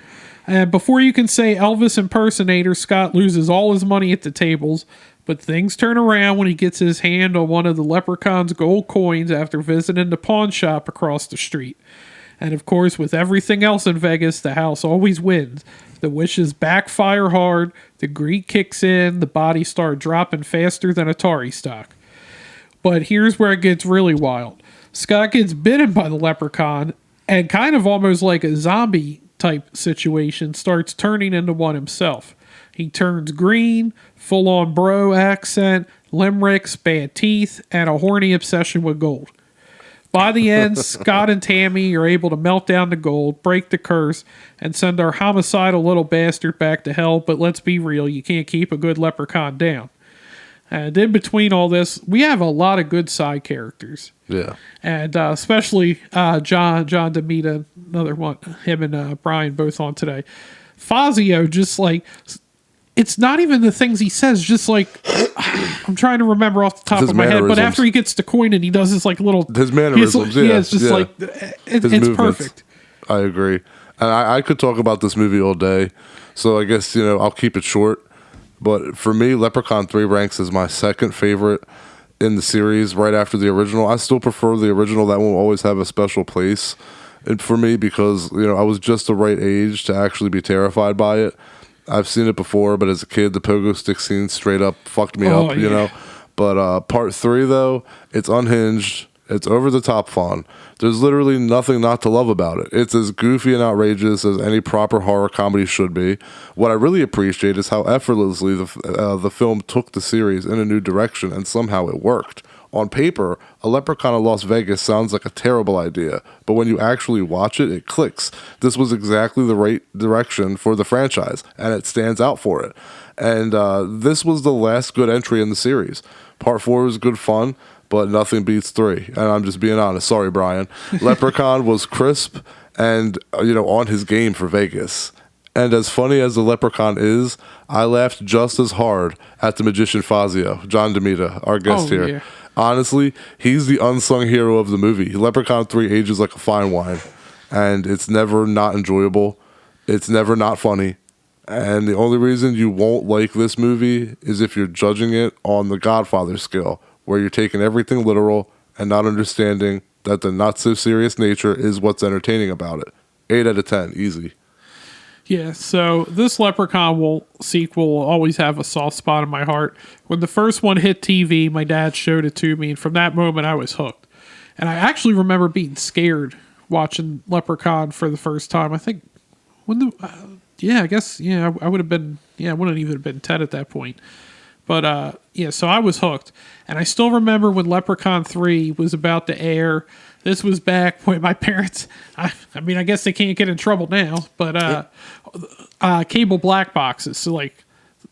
[SPEAKER 2] And before you can say Elvis impersonator, Scott loses all his money at the tables, But things turn around when he gets his hand on one of the Leprechaun's gold coins after visiting the pawn shop across the street. And of course, with everything else in Vegas, the house always wins. The wishes backfire hard, the greed kicks in, the bodies start dropping faster than Atari stock. But here's where it gets really wild. Scott gets bitten by the leprechaun, and kind of almost like a zombie type situation, starts turning into one himself. He turns green, full-on bro accent, limericks, bad teeth, and a horny obsession with gold. By the end, Scott and Tammy are able to melt down the gold, break the curse, and send our homicidal little bastard back to hell. But let's be real, you can't keep a good leprechaun down. And in between all this, we have a lot of good side characters.
[SPEAKER 1] Yeah.
[SPEAKER 2] And especially John DeMita, another one, him and Brian both on today. Fazio, just like, it's not even the things he says, just like, I'm trying to remember off the top of my head, but after he gets the coin and he does his like little...
[SPEAKER 1] His mannerisms,
[SPEAKER 2] yeah. It's just like, it's perfect.
[SPEAKER 1] I agree. And I could talk about this movie all day, so I guess, I'll keep it short. But for me, Leprechaun 3 ranks as my second favorite in the series, right after the original. I still prefer the original. That one will always have a special place for me because, I was just the right age to actually be terrified by it. I've seen it before, but as a kid, the pogo stick scene straight up fucked me up, you know. But part 3, though, it's unhinged. It's over-the-top fun. There's literally nothing not to love about it. It's as goofy and outrageous as any proper horror comedy should be. What I really appreciate is how effortlessly the film took the series in a new direction, and somehow it worked. On paper, a Leprechaun in Las Vegas sounds like a terrible idea, but when you actually watch it, it clicks. This was exactly the right direction for the franchise, and it stands out for it. And this was the last good entry in the series. Part 4 was good fun, but nothing beats 3. And I'm just being honest. Sorry, Brian. Leprechaun was crisp and, on his game for Vegas. And as funny as the Leprechaun is, I laughed just as hard at the magician Fazio, John DeMita, our guest here. Yeah. Honestly, he's the unsung hero of the movie. Leprechaun 3 ages like a fine wine, and it's never not enjoyable. It's never not funny. And the only reason you won't like this movie is if you're judging it on the Godfather scale, where you're taking everything literal and not understanding that the not-so-serious nature is what's entertaining about it. 8 out of 10, easy.
[SPEAKER 2] Yeah, so this Leprechaun sequel will always have a soft spot in my heart. When the first one hit TV, my dad showed it to me, and from that moment I was hooked. And I actually remember being scared watching Leprechaun for the first time. I think I would have been, I wouldn't even have been 10 at that point. But so I was hooked. And I still remember when Leprechaun 3 was about to air. This was back when my parents, I guess they can't get in trouble now, but cable black boxes. So,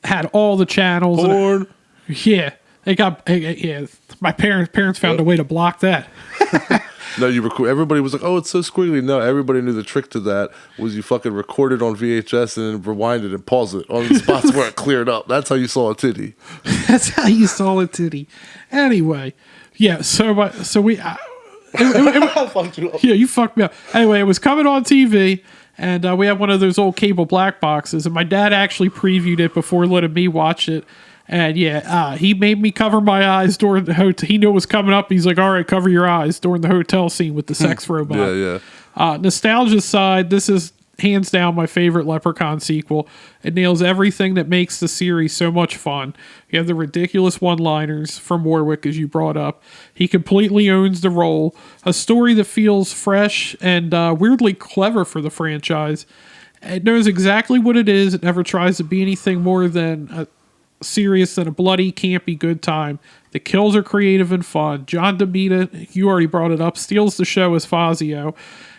[SPEAKER 2] had all the channels.
[SPEAKER 1] Porn.
[SPEAKER 2] They got, my parents found a way to block that.
[SPEAKER 1] No, everybody was like, oh, it's so squiggly. No, everybody knew the trick to that was you fucking record it on VHS and then rewind it and pause it on the spots where it cleared up. That's how you saw a titty.
[SPEAKER 2] That's how you saw a titty. Anyway, so we...
[SPEAKER 1] I fucked you up.
[SPEAKER 2] Yeah, you fucked me up. Anyway, it was coming on TV, and we had one of those old cable black boxes, and my dad actually previewed it before letting me watch it. And he made me cover my eyes during the hotel. He knew it was coming up. He's like, all right, cover your eyes during the hotel scene with the sex robot.
[SPEAKER 1] Yeah.
[SPEAKER 2] Nostalgia side, this is hands down my favorite Leprechaun sequel. It nails everything that makes the series so much fun. You have the ridiculous one-liners from Warwick, as you brought up. He completely owns the role. A story that feels fresh and weirdly clever for the franchise. It knows exactly what it is. It never tries to be anything more than serious than a bloody, campy good time. The kills are creative and fun. John DeMita, you already brought it up, steals the show as Fazio.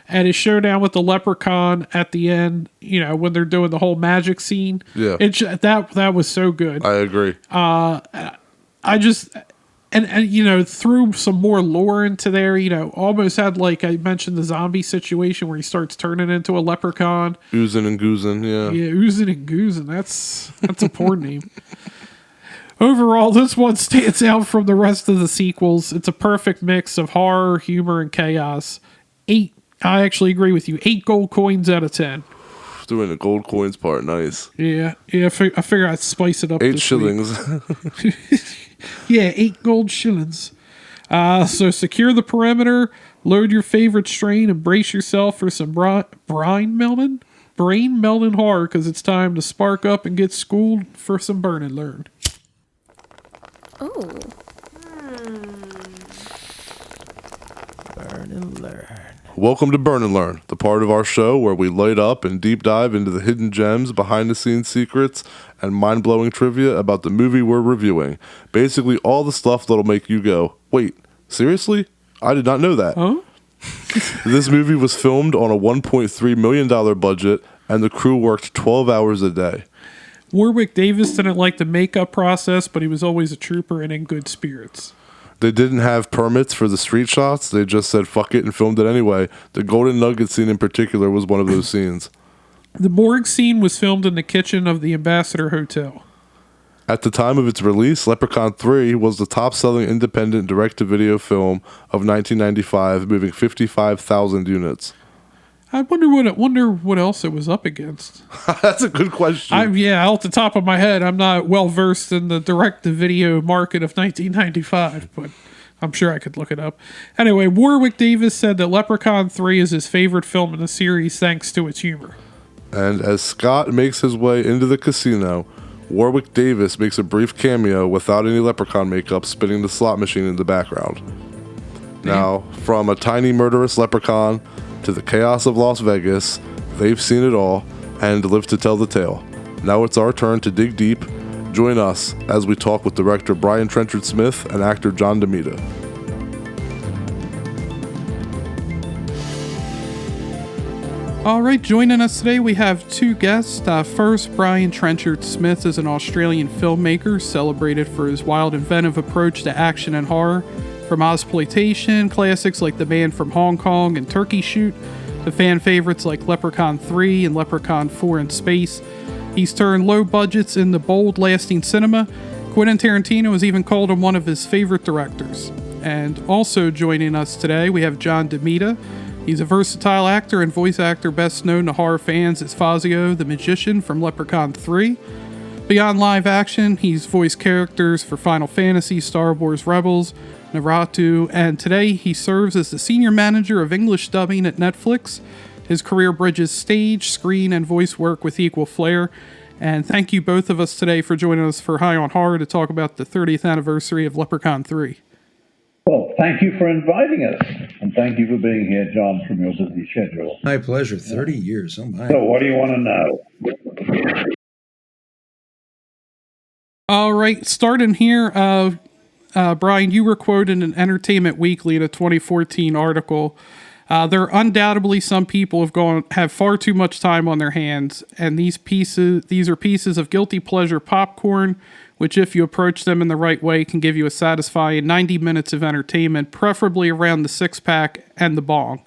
[SPEAKER 2] And his showdown with the Leprechaun at the end, when they're doing the whole magic scene.
[SPEAKER 1] Yeah.
[SPEAKER 2] That was so good.
[SPEAKER 1] I agree.
[SPEAKER 2] I just... And threw some more lore into there, almost had, like I mentioned, the zombie situation where he starts turning into a leprechaun.
[SPEAKER 1] Oozing and goozing, yeah.
[SPEAKER 2] Yeah, oozing and goozing. That's a porn name. Overall, this one stands out from the rest of the sequels. It's a perfect mix of horror, humor, and chaos. 8, I actually agree with you, 8 gold coins out of 10.
[SPEAKER 1] doing the gold coins part. Nice.
[SPEAKER 2] Yeah. I figure I'd spice it up.
[SPEAKER 1] 8
[SPEAKER 2] this
[SPEAKER 1] shillings.
[SPEAKER 2] week. Yeah, 8 gold shillings. So secure the perimeter, load your favorite strain, and brace yourself for some brain melon horror, because it's time to spark up and get schooled for some burn and learn.
[SPEAKER 4] Oh.
[SPEAKER 3] Burn and learn.
[SPEAKER 1] Welcome to Burn and Learn, the part of our show where we light up and deep dive into the hidden gems, behind-the-scenes secrets, and mind-blowing trivia about the movie we're reviewing. Basically, all the stuff that'll make you go, wait, seriously? I did not know that.
[SPEAKER 2] Huh?
[SPEAKER 1] This movie was filmed on a $1.3 million budget, and the crew worked 12 hours a day.
[SPEAKER 2] Warwick Davis didn't like the makeup process, but he was always a trooper and in good spirits.
[SPEAKER 1] They didn't have permits for the street shots. They just said fuck it and filmed it anyway. The Golden Nugget scene in particular was one of those scenes.
[SPEAKER 2] The morgue scene was filmed in the kitchen of the Ambassador Hotel.
[SPEAKER 1] At the time of its release, Leprechaun 3 was the top-selling independent direct-to-video film of 1995, moving 55,000 units.
[SPEAKER 2] I wonder what else it was up against.
[SPEAKER 1] That's a good question.
[SPEAKER 2] Off the top of my head, I'm not well versed in the direct-to-video market of 1995, but I'm sure I could look it up. Anyway, Warwick Davis said that Leprechaun 3 is his favorite film in the series thanks to its humor.
[SPEAKER 1] And as Scott makes his way into the casino, Warwick Davis makes a brief cameo without any leprechaun makeup, spinning the slot machine in the background. Now, from a tiny murderous leprechaun to the chaos of Las Vegas, they've seen it all and live to tell the tale. Now it's our turn to dig deep. Join us as we talk with director Brian Trenchard-Smith and actor John DeMita.
[SPEAKER 2] All right, joining us today, we have 2 guests. First, Brian Trenchard-Smith is an Australian filmmaker celebrated for his wild, inventive approach to action and horror. From Ozploitation, classics like The Man from Hong Kong and Turkey Shoot, to fan favorites like Leprechaun 3 and Leprechaun 4 in Space, he's turned low budgets into bold, lasting cinema. Quentin Tarantino has even called him one of his favorite directors. And also joining us today, we have John DeMita. He's a versatile actor and voice actor best known to horror fans as Fazio, the magician from Leprechaun 3. Beyond live action, he's voiced characters for Final Fantasy, Star Wars Rebels, Naruto, and today he serves as the senior manager of English dubbing at Netflix. His career bridges stage, screen, and voice work with equal flair. And thank you both of us today for joining us for High on Horror to talk about the 30th anniversary of Leprechaun 3.
[SPEAKER 5] Well, thank you for inviting us, and thank you for being here, John, from your busy schedule.
[SPEAKER 6] My pleasure. 30 years. Oh, my.
[SPEAKER 5] So what do you want to know?
[SPEAKER 2] All right, starting here, Brian, you were quoted in Entertainment Weekly in a 2014 article. There are undoubtedly some people have far too much time on their hands, and these are pieces of guilty pleasure popcorn, which, if you approach them in the right way, can give you a satisfying 90 minutes of entertainment, preferably around the six-pack and the bong.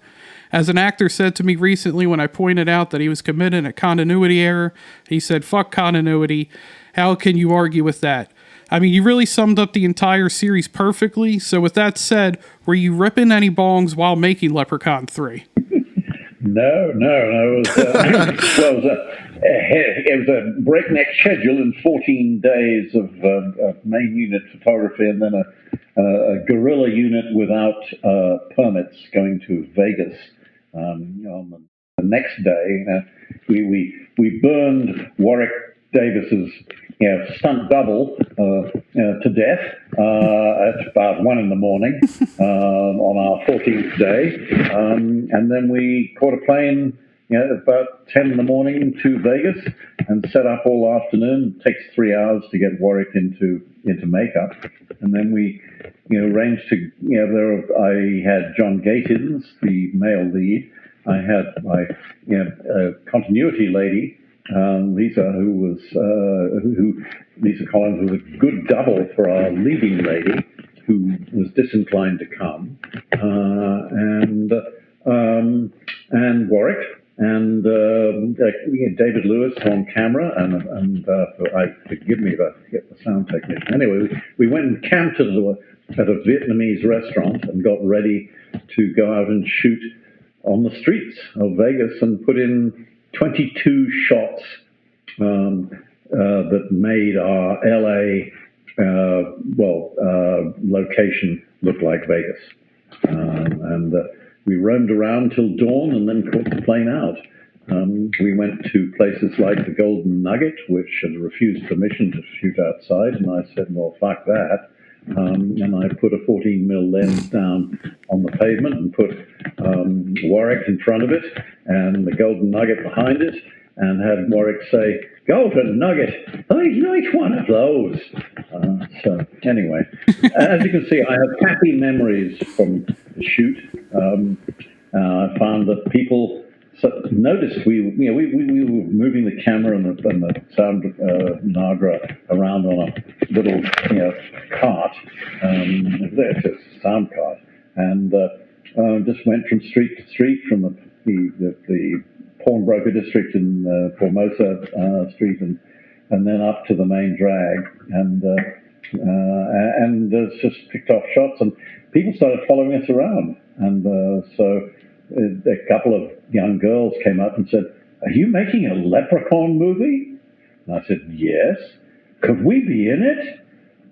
[SPEAKER 2] As an actor said to me recently when I pointed out that he was committing a continuity error, he said, "Fuck continuity. How can you argue with that?" I mean, you really summed up the entire series perfectly. So with that said, were you ripping any bongs while making Leprechaun 3?
[SPEAKER 5] No. It was a breakneck schedule in 14 days of main unit photography and then a guerrilla unit without permits going to Vegas on the next day. We burned Warwick Davis's stunt double to death at about 1 a.m. On our 14th day, and then we caught a plane about 10 a.m. to Vegas and set up all afternoon. It takes 3 hours to get Warwick into makeup, and then we arranged to I had John Gatins, the male lead. I had my continuity lady, Lisa, Lisa Collins was a good double for our leading lady, who was disinclined to come, and Warwick, and David Lewis on camera, and forgive me if I forget the sound technician. Anyway, we went and camped at a Vietnamese restaurant and got ready to go out and shoot on the streets of Vegas and put in 22 shots that made our LA location look like Vegas. And we roamed around till dawn and then caught the plane out. We went to places like the Golden Nugget, which had refused permission to shoot outside, and I said, well, fuck that. And I put a 14mm lens down on the pavement and put Warwick in front of it and the Golden Nugget behind it, and had Warwick say, Golden Nugget, I'd like one of those. So anyway, as you can see, I have happy memories from the shoot. I found that people noticed we were moving the camera and the sound Nagra around on a little cart. It's a sound cart, and just went from street to street from the pawnbroker district in Formosa Street and then up to the main drag, and just picked off shots, and people started following us around, and so a couple of young girls came up and said, are you making a Leprechaun movie? And I said, yes. Could we be in it?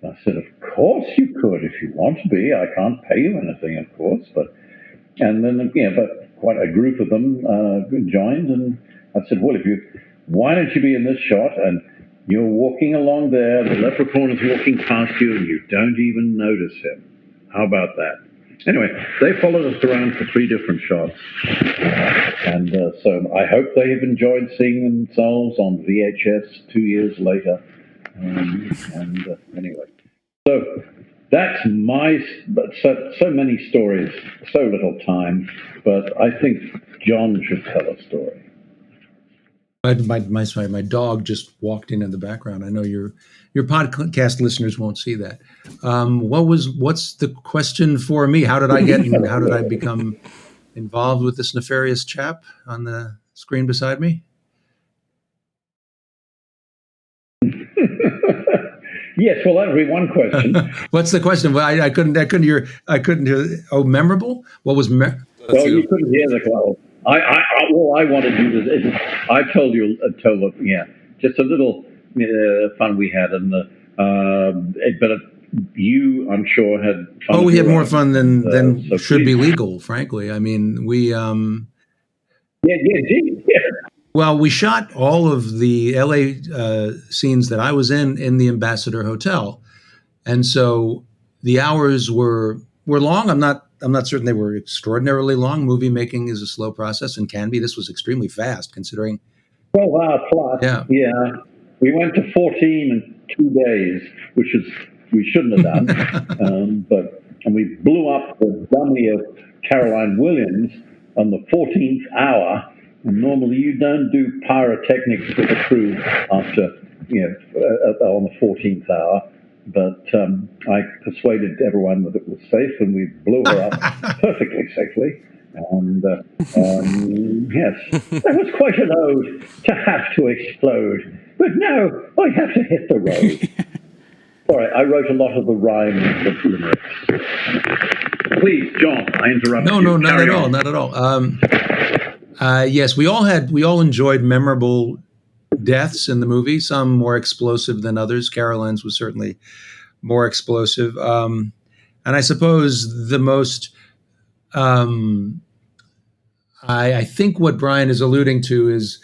[SPEAKER 5] And I said, of course you could if you want to be. I can't pay you anything, of course. But quite a group of them joined, and I said, well, why don't you be in this shot? And you're walking along there, the Leprechaun is walking past you, and you don't even notice him. How about that? Anyway, they followed us around for 3 different shots. And so I hope they have enjoyed seeing themselves on VHS 2 years later. Anyway, so that's so many stories, so little time, but I think John should tell a story.
[SPEAKER 6] My dog just walked in the background. I know your podcast listeners won't see that. What's the question for me? How did I become involved with this nefarious chap on the screen beside me?
[SPEAKER 5] Yes, well, that would be one question.
[SPEAKER 6] What's the question? Well, I couldn't hear. Oh, memorable. What was?
[SPEAKER 5] Well, you couldn't hear the call. All I want to do is I told just a little fun we had, and but you, I'm sure, had fun.
[SPEAKER 6] Oh, we had more fun than should be legal. Frankly, I mean, we. Yeah. Well, we shot all of the LA scenes that I was in the Ambassador Hotel, and so the hours were long. I'm not certain they were extraordinarily long. Movie making is a slow process and can be. This was extremely fast, considering.
[SPEAKER 5] 12 hours plus. Yeah. We went to 14 in 2 days, which is we shouldn't have done. And we blew up the dummy of Caroline Williams on the 14th hour. And normally you don't do pyrotechnics with the crew after, on the 14th hour. But I persuaded everyone that it was safe, and we blew her up perfectly safely. And yes, that was quite an ode to have to explode. But no, I have to hit the road. All right, I wrote a lot of the rhymes of limericks. Please, John, I interrupted you.
[SPEAKER 6] No, not at all. Yes, we all enjoyed memorable deaths in the movie, some more explosive than others. Caroline's was certainly more explosive. And I suppose the most, I think what Brian is alluding to is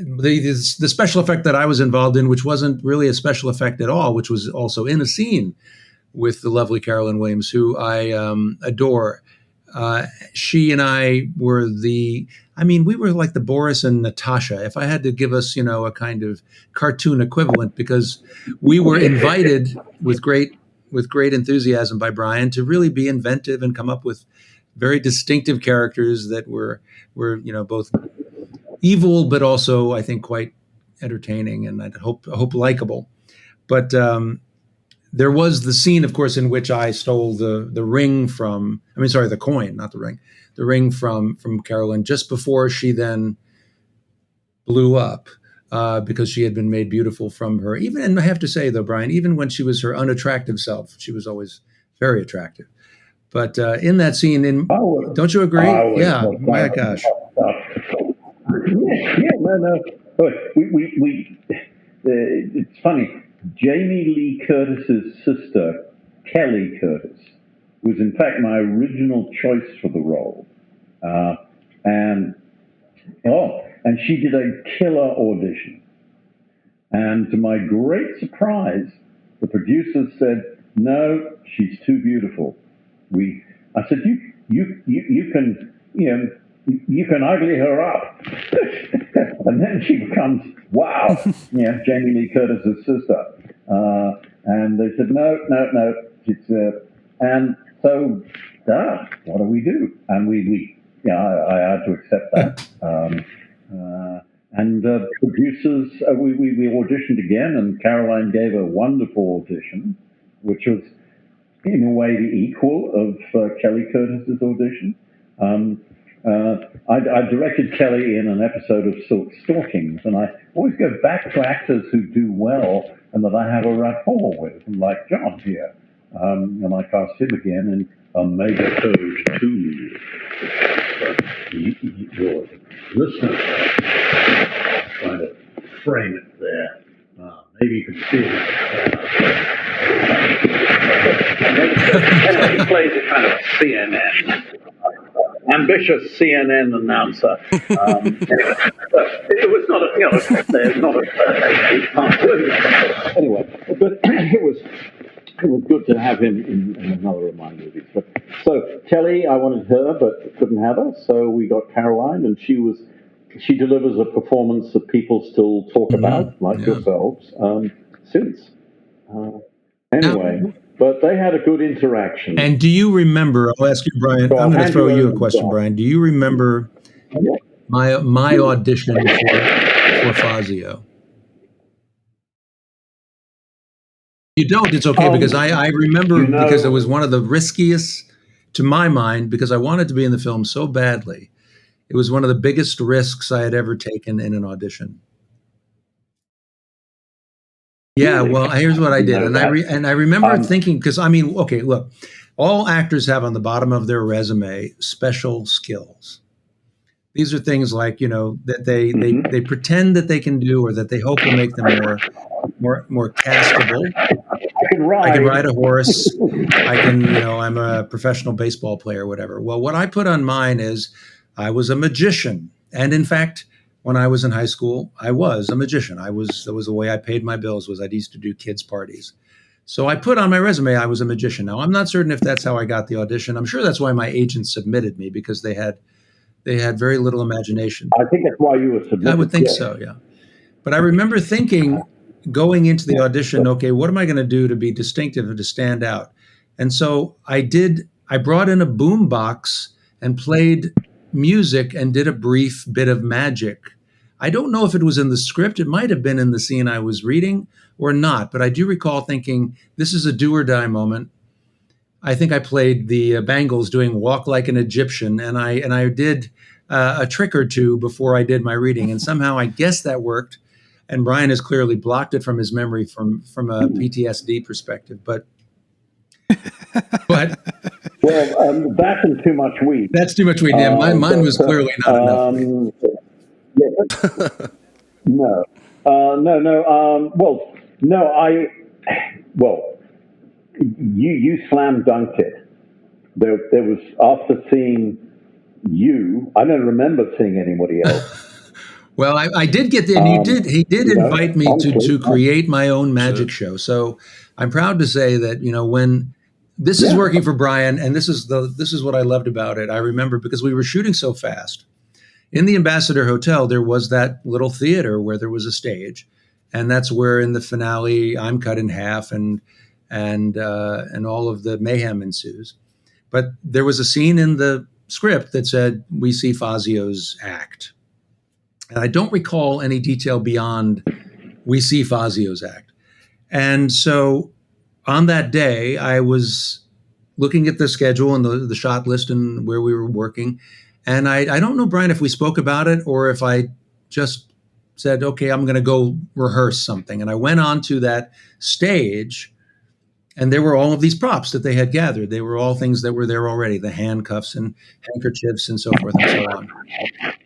[SPEAKER 6] the special effect that I was involved in, which wasn't really a special effect at all, which was also in a scene with the lovely Caroline Williams, who I adore. She and I were we were like the Boris and Natasha, if I had to give us, a kind of cartoon equivalent, because we were invited with great enthusiasm by Brian to really be inventive and come up with very distinctive characters that were both evil, but also, I think, quite entertaining and I hope likable. But there was the scene, of course, in which I stole the coin, not the ring, the ring from Carolyn just before she then blew up, because she had been made beautiful from her. And I have to say, though, Brian, even when she was her unattractive self, she was always very attractive. But in that scene, don't you agree? Yeah, my gosh.
[SPEAKER 5] No. But it's funny. Jamie Lee Curtis's sister, Kelly Curtis, was in fact my original choice for the role. And she did a killer audition. And to my great surprise, the producers said, "No, she's too beautiful." I said, "You can, you can ugly her up," and then she becomes, wow, Jamie Lee Curtis's sister. And they said, "No, it's and so, what do we do?" And I had to accept that. And producers, we auditioned again, and Caroline gave a wonderful audition, which was in a way the equal of Kelly Curtis's audition. I directed Kelly in an episode of Silk Stockings, and I always go back to actors who do well and that I have a rapport with, like John here. And I cast him again in Omega Code 2. Your listeners, trying to frame it there. Maybe you can see it. He plays a kind of CNN, ambitious CNN announcer. It was not anyway, but it was good to have him in another of my movies. But so Kelly, I wanted her, but couldn't have her, so we got Caroline, and she delivers a performance that people still talk about, like yourselves, since. Anyway. But they had a good interaction.
[SPEAKER 6] And do you remember? I'll ask you, Brian. I'm going to throw you a question, Brian. Do you remember my audition for Fazio? You don't. It's okay, because I remember, because it was one of the riskiest, to my mind, because I wanted to be in the film so badly. It was one of the biggest risks I had ever taken in an audition. Yeah, well, here's what I did, and I remember thinking, because okay, look, all actors have on the bottom of their resume special skills. These are things like, that they pretend that they can do, or that they hope will make them more castable.
[SPEAKER 5] I can ride
[SPEAKER 6] a horse. I can, I'm a professional baseball player, whatever. Well, what I put on mine is I was a magician, and in fact, when I was in high school, I was a magician. That was the way I paid my bills, was I used to do kids' parties. So I put on my resume I was a magician. Now, I'm not certain if that's how I got the audition. I'm sure that's why my agent submitted me, because they had very little imagination.
[SPEAKER 5] I think that's why you were submitted.
[SPEAKER 6] I would think so, yeah. But I remember thinking, going into the audition, okay, what am I going to do to be distinctive and to stand out? And so I brought in a boom box and played music and did a brief bit of magic. I don't know if it was in the script. It might have been in the scene I was reading or not, but I do recall thinking, this is a do or die moment. I think I played the Bangles doing Walk Like an Egyptian, and I did a trick or two before I did my reading, and somehow I guess that worked. And Brian has clearly blocked it from his memory from a PTSD perspective, but well,
[SPEAKER 5] that's too much weed.
[SPEAKER 6] That's too much weed. Yeah, mine was clearly not enough.
[SPEAKER 5] No. You slam dunked it. There was, after seeing you, I don't remember seeing anybody else.
[SPEAKER 6] Well, I did get there, and he did invite me to create my own magic show. So I'm proud to say that, when this is working for Brian, and this is what I loved about it. I remember, because we were shooting so fast. In the Ambassador Hotel, there was that little theater where there was a stage, and that's where in the finale I'm cut in half, and all of the mayhem ensues. But there was a scene in the script that said, "We see Fazio's act." And I don't recall any detail beyond "we see Fazio's act." And so on that day, I was looking at the schedule and the shot list and where we were working. And I don't know, Brian, if we spoke about it or if I just said, okay, I'm going to go rehearse something. And I went on to that stage, and there were all of these props that they had gathered. They were all things that were there already, the handcuffs and handkerchiefs and so forth and so on.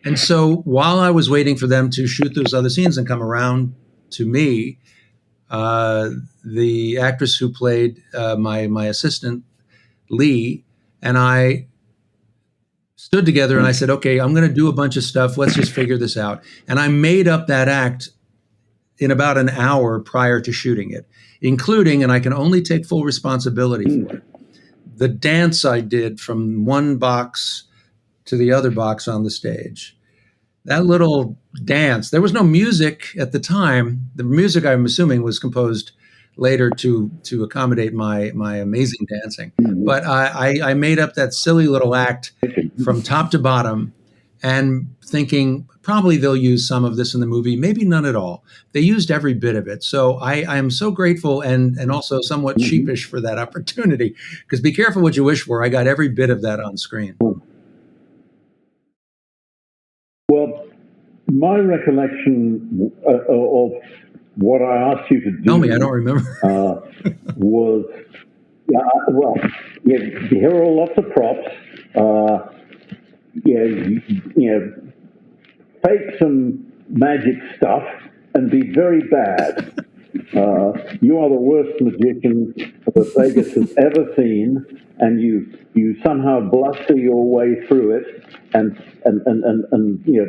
[SPEAKER 6] And so while I was waiting for them to shoot those other scenes and come around to me, the actress who played my assistant, Lee, and I stood together and I said, okay, I'm going to do a bunch of stuff. Let's just figure this out. And I made up that act in about an hour prior to shooting it, including, and I can only take full responsibility for it, the dance I did from one box to the other box on the stage. That little dance, there was no music at the time. The music, I'm assuming, was composed later to accommodate my amazing dancing. But I made up that silly little act from top to bottom and thinking probably they'll use some of this in the movie, maybe none at all. They used every bit of it. So I am so grateful and also somewhat sheepish for that opportunity, because be careful what you wish for. I got every bit of that on screen.
[SPEAKER 5] Well, my recollection of what I asked you to do.
[SPEAKER 6] Tell me, I don't remember.
[SPEAKER 5] Was, here are lots of props. Fake some magic stuff and be very bad. You are the worst magician that Vegas has ever seen, and you somehow bluster your way through it, and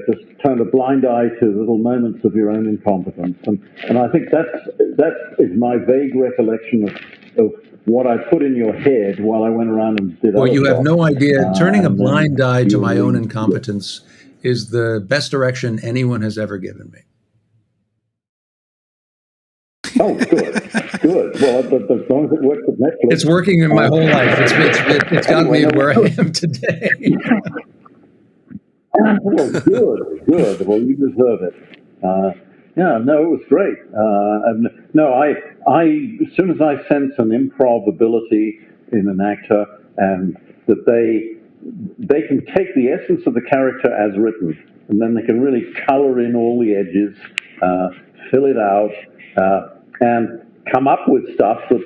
[SPEAKER 5] just turn a blind eye to little moments of your own incompetence. And I think that is my vague recollection of what I put in your head while I went around and did.
[SPEAKER 6] Well, you have no idea. Turning a blind eye to my own incompetence is the best direction anyone has ever given me.
[SPEAKER 5] Oh, good. Well, as long as it works with Netflix.
[SPEAKER 6] It's working in my whole life. It's gotten me where I am today.
[SPEAKER 5] Well, good. Well, you deserve it. It was great. As soon as I sense an improv ability in an actor, and that they can take the essence of the character as written, and then they can really color in all the edges, fill it out, and come up with stuff that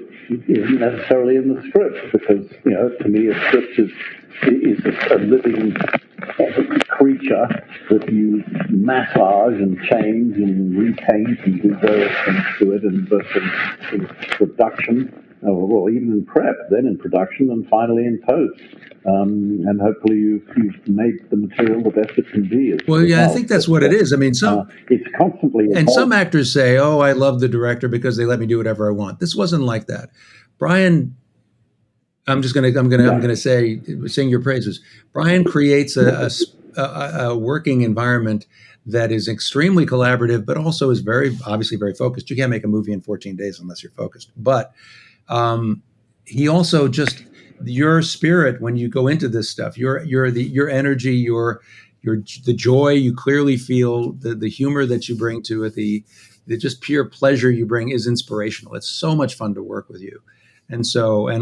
[SPEAKER 5] isn't necessarily in the script, because to me a script is a living creature that you massage and change and repaint and do various things to it, and but in production, even in prep, then in production, and finally in post. And hopefully you've made the material the best it can be.
[SPEAKER 6] Well, yeah, I think that's what it is. I mean,
[SPEAKER 5] it's constantly evolving.
[SPEAKER 6] And some actors say, "Oh, I love the director because they let me do whatever I want." This wasn't like that. Brian, I'm gonna sing your praises. Brian creates a working environment that is extremely collaborative, but also is obviously very focused. You can't make a movie in 14 days unless you're focused. But he also just, your spirit when you go into this stuff, your energy, the joy you clearly feel, the humor that you bring to it, the just pure pleasure you bring is inspirational. It's so much fun to work with you. And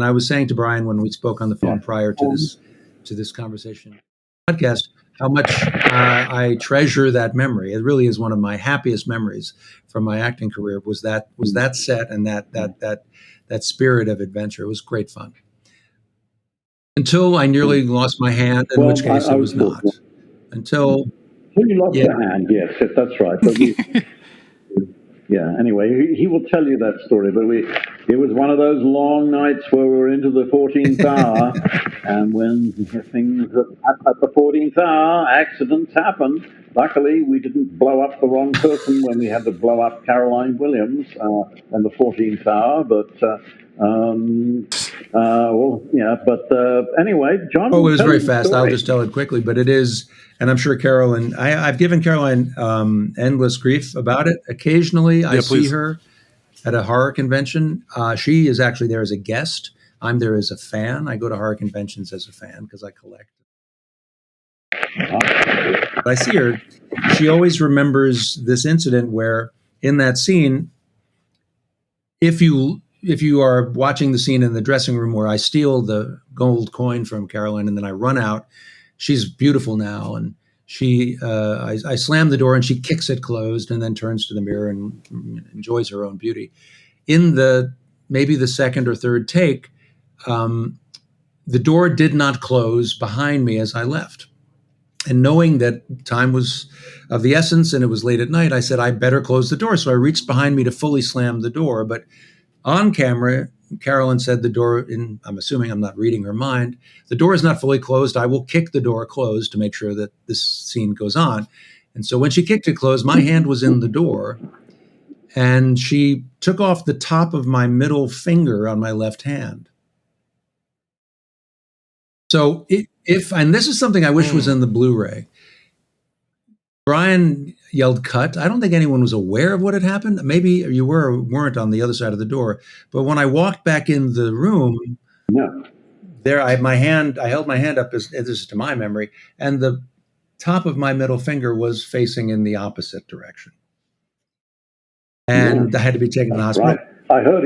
[SPEAKER 6] I was saying to Brian when we spoke on the phone prior to this conversation podcast, how much I treasure that memory. It really is one of my happiest memories from my acting career. Was that set and that spirit of adventure. It was great fun. Until I nearly lost my hand, in which case it was not. Until
[SPEAKER 5] you lost your hand, yes, that's right. But anyway, he will tell you that story. But it was one of those long nights where we were into the 14th hour, and when things at the 14th hour, accidents happen. Luckily, we didn't blow up the wrong person when we had to blow up Caroline Williams in the 14th hour. But anyway, John.
[SPEAKER 6] Oh, it was very fast. I'll just tell it quickly, but it is. And I'm sure Caroline, I've given Caroline endless grief about it. Occasionally, I see her at a horror convention. She is actually there as a guest. I'm there as a fan. I go to horror conventions as a fan because I collect. But I see her. She always remembers this incident where, in that scene, if you are watching the scene in the dressing room where I steal the gold coin from Caroline and then I run out. She's beautiful now, and I slam the door and she kicks it closed and then turns to the mirror and enjoys her own beauty. In maybe the second or third take, the door did not close behind me as I left. And knowing that time was of the essence and it was late at night, I said, I better close the door. So I reached behind me to fully slam the door. But on camera, Carolyn said the door, I'm assuming I'm not reading her mind, the door is not fully closed. I will kick the door closed to make sure that this scene goes on. And so when she kicked it closed, my hand was in the door and she took off the top of my middle finger on my left hand. So and this is something I wish was in the Blu-ray. Brian yelled cut. I don't think anyone was aware of what had happened. Maybe you were or weren't on the other side of the door. But when I walked back in the room,
[SPEAKER 5] No.
[SPEAKER 6] there I held my hand up, as this is to my memory, and the top of my middle finger was facing in the opposite direction. And I had to be taken to the hospital.
[SPEAKER 5] Right. I heard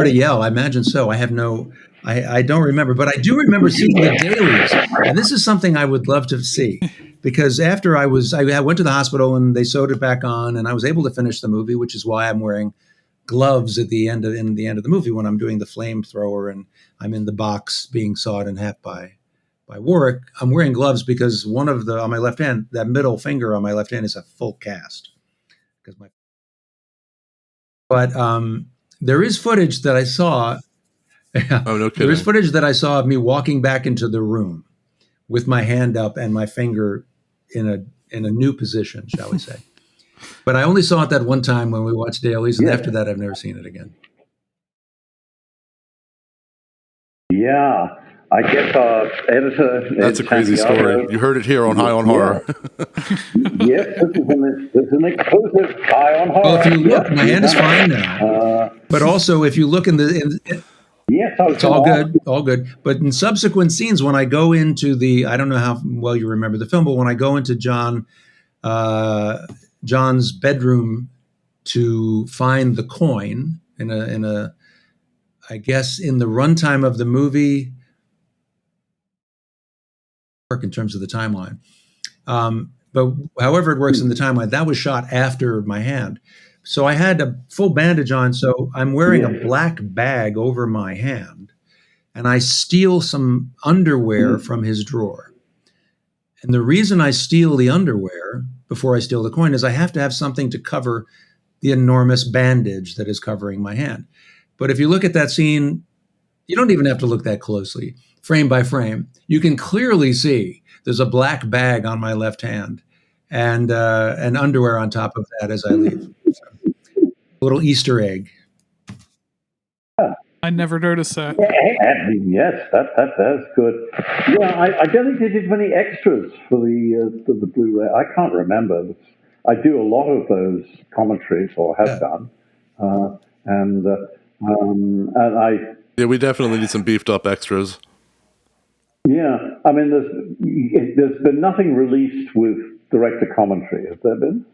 [SPEAKER 5] a yell.
[SPEAKER 6] I imagine so. I don't remember, but I do remember seeing the dailies. And this is something I would love to see, because after I went to the hospital and they sewed it back on and I was able to finish the movie, which is why I'm wearing gloves in the end of the movie when I'm doing the flamethrower and I'm in the box being sawed in half by Warwick. I'm wearing gloves because one of on my left hand, that middle finger on my left hand is a full cast. But there is footage that I saw.
[SPEAKER 1] Oh, no kidding.
[SPEAKER 6] There is footage that I saw of me walking back into the room with my hand up and my finger in a new position, shall we say. But I only saw it that one time when we watched dailies, and after that, I've never seen it again.
[SPEAKER 5] Yeah. I guess our editor...
[SPEAKER 1] That's a crazy story. You heard it here on High on Horror.
[SPEAKER 5] Yes, this is an exclusive High on Horror.
[SPEAKER 6] Well, if you look, my hand is fine now. But also, if you look
[SPEAKER 5] yes,
[SPEAKER 6] it's all good. But in subsequent scenes, when I go into I don't know how well you remember the film, but when I go into John's bedroom to find the coin I guess in the runtime of the movie, in terms of the timeline. But however it works in the timeline, that was shot after my hand. So I had a full bandage on. So I'm wearing a black bag over my hand, and I steal some underwear from his drawer. And the reason I steal the underwear before I steal the coin is I have to have something to cover the enormous bandage that is covering my hand. But if you look at that scene, you don't even have to look that closely. Frame by frame, you can clearly see there's a black bag on my left hand and underwear on top of that as I leave. So, a little Easter egg.
[SPEAKER 2] I never noticed that.
[SPEAKER 5] Yes, that's good. Yeah, I don't think they did many extras for the Blu-ray. I can't remember. I do a lot of those commentaries, or have done, and I.
[SPEAKER 1] Yeah, we definitely need some beefed up extras.
[SPEAKER 5] Yeah, I mean, there's been nothing released with director commentary. Has there been?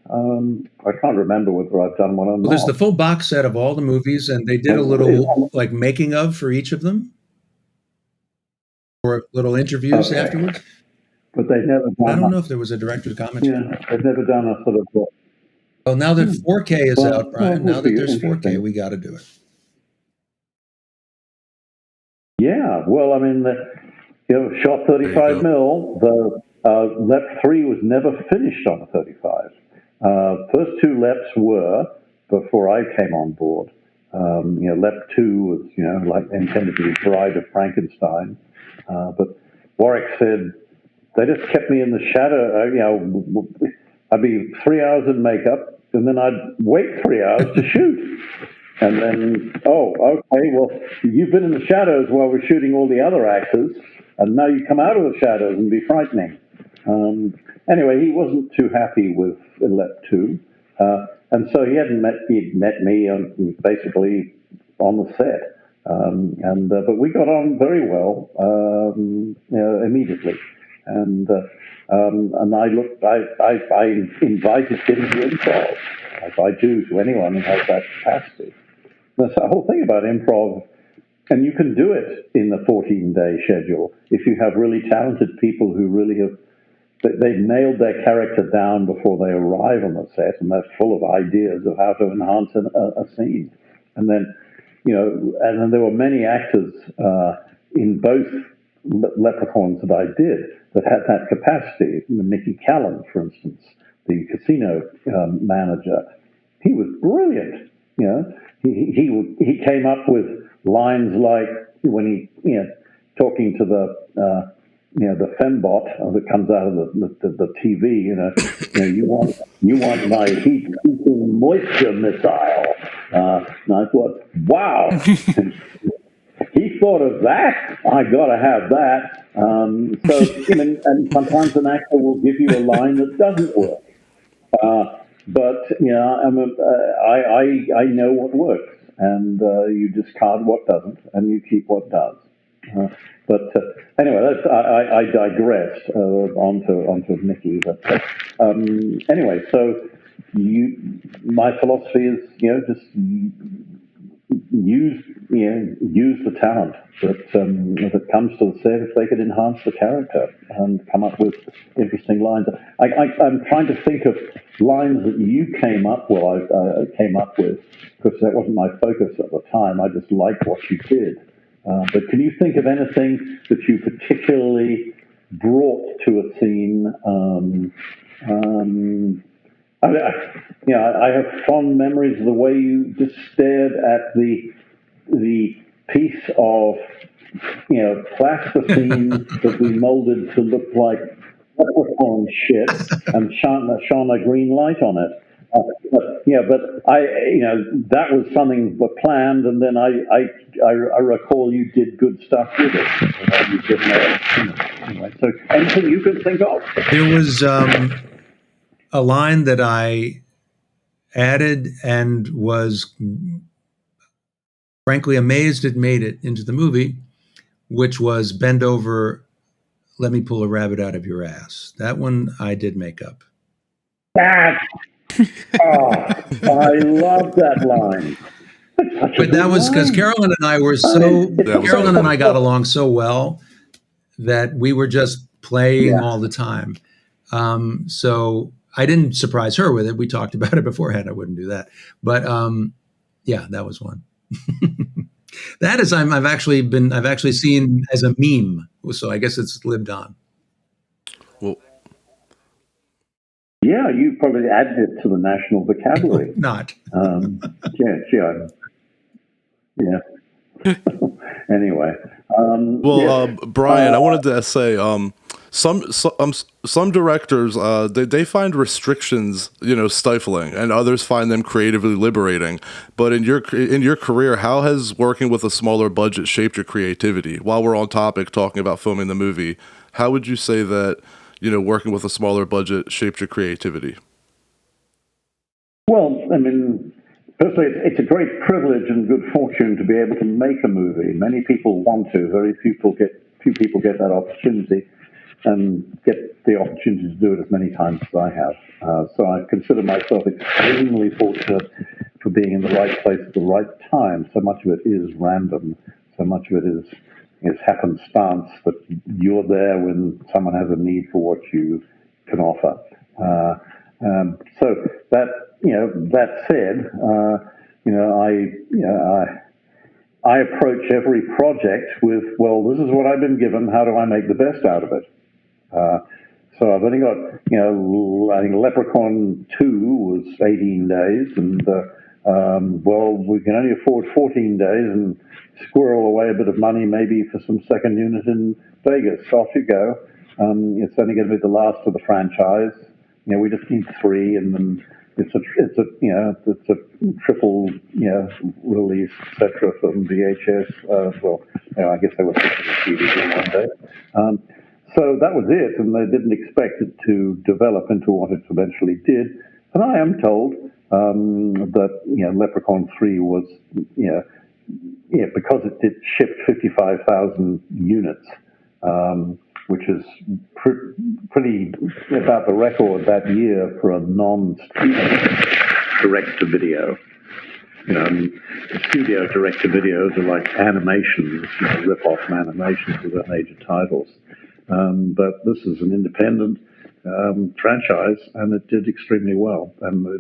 [SPEAKER 5] I can't remember whether I've done one or not.
[SPEAKER 6] There's the full box set of all the movies, and they did a little like making of for each of them, or little interviews afterwards.
[SPEAKER 5] But they've never done.
[SPEAKER 6] I don't know if there was a director's commentary.
[SPEAKER 5] Yeah, they've never done a sort of.
[SPEAKER 6] Well, now that 4K is out, Brian, now that there's 4K, we got to do it.
[SPEAKER 5] Yeah, well, I mean, shot 35 mil. The Lep 3 was never finished on a 35. First two Leps were before I came on board. Lep 2 was, like intended to be Bride of Frankenstein. But Warwick said, they just kept me in the shadow. I'd be 3 hours in makeup, and then I'd wait 3 hours to shoot. And then, okay, well, you've been in the shadows while we're shooting all the other actors, and now you come out of the shadows and be frightening. Anyway, he wasn't too happy with Lep 2, and so he'd met me basically on the set, but we got on very well immediately, and I invited him to improv, as I do to anyone who has that capacity. That's the whole thing about improv, and you can do it in the 14-day schedule if you have really talented people who really they've nailed their character down before they arrive on the set, and they're full of ideas of how to enhance a scene. And then, and then there were many actors in both leprechauns that I did that had that capacity. Mickey Callan, for instance, the casino manager, he was brilliant. You know, he came up with lines like when he talking to the the fembot that comes out of the TV. You want my heat-seeking moisture missile. And I thought, wow. He thought of that. I got to have that. And sometimes an actor will give you a line that doesn't work. But I know what works, and you discard what doesn't, and you keep what does. Anyway, I digressed onto Mickey. But anyway, so my philosophy is just use the talent that comes to the set if they could enhance the character and come up with interesting lines. I'm trying to think of lines that you came up with because that wasn't my focus at the time. I just liked what you did. But can you think of anything that you particularly brought to a scene? I have fond memories of the way you just stared at the piece of plasticine that we molded to look like leprechaun shit and shone a green light on it. That was something planned, and then I recall you did good stuff with it. You did anyway, so anything you could think of?
[SPEAKER 6] There was a line that I added and was frankly amazed it made it into the movie, which was bend over, let me pull a rabbit out of your ass. That one I did make up.
[SPEAKER 5] I love that line.
[SPEAKER 6] But that was because Carolyn and I were Carolyn and I got along so well that we were just playing all the time. So I didn't surprise her with it. We talked about it beforehand. I wouldn't do that. But that was one. That is, I've actually seen as a meme. So I guess it's lived on.
[SPEAKER 1] Well,
[SPEAKER 5] yeah, you probably added it to the national vocabulary.
[SPEAKER 6] Not.
[SPEAKER 5] Yeah. Anyway.
[SPEAKER 1] Brian, I wanted to say, some directors they find restrictions stifling, and others find them creatively liberating. But in your career, how has working with a smaller budget shaped your creativity? While we're on topic talking about filming the movie, how would you say that working with a smaller budget shaped your creativity?
[SPEAKER 5] Well, I mean, personally, it's a great privilege and good fortune to be able to make a movie. Many people want to. Very few people get that opportunity, and get the opportunity to do it as many times as I have. So I consider myself extremely fortunate for being in the right place at the right time. So much of it is random. So much of it is happenstance, but you're there when someone has a need for what you can offer. So that said, I approach every project with, well, this is what I've been given. How do I make the best out of it? So I've only got, I think Leprechaun 2 was 18 days, and we can only afford 14 days and squirrel away a bit of money maybe for some second unit in Vegas. Off you go. It's only going to be the last of the franchise. We just need 3, and then it's a triple release, etc. from VHS. I guess they were thinking DVD in one day. So that was it, and they didn't expect it to develop into what it eventually did. And I am told that Leprechaun 3 was because it did ship 55,000 units, which is pretty about the record that year for a non-streaming direct-to-video. Studio direct-to-videos are like animations, rip-off animations of their major titles. But this is an independent franchise, and it did extremely well. And I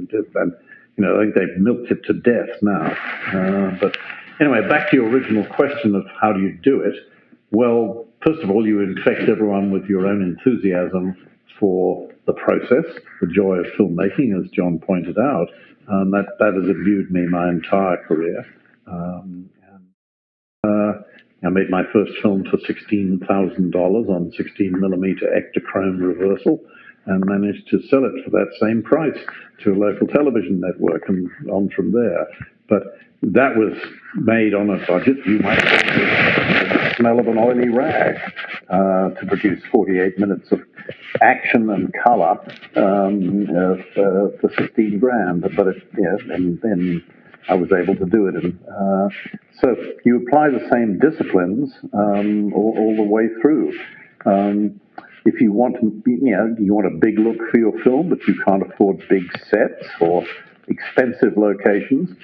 [SPEAKER 5] think they've milked it to death now. But anyway, back to your original question of how do you do it? Well, first of all, you infect everyone with your own enthusiasm for the process, the joy of filmmaking, as John pointed out. That has imbued me my entire career. I made my first film for $16,000 on 16mm Ektachrome reversal and managed to sell it for that same price to a local television network and on from there. But that was made on a budget, you might call it the smell of an oily rag, to produce 48 minutes of action and color for 16 grand. But and then I was able to do it. And so you apply the same disciplines all the way through. If you want you want a big look for your film, but you can't afford big sets or expensive locations,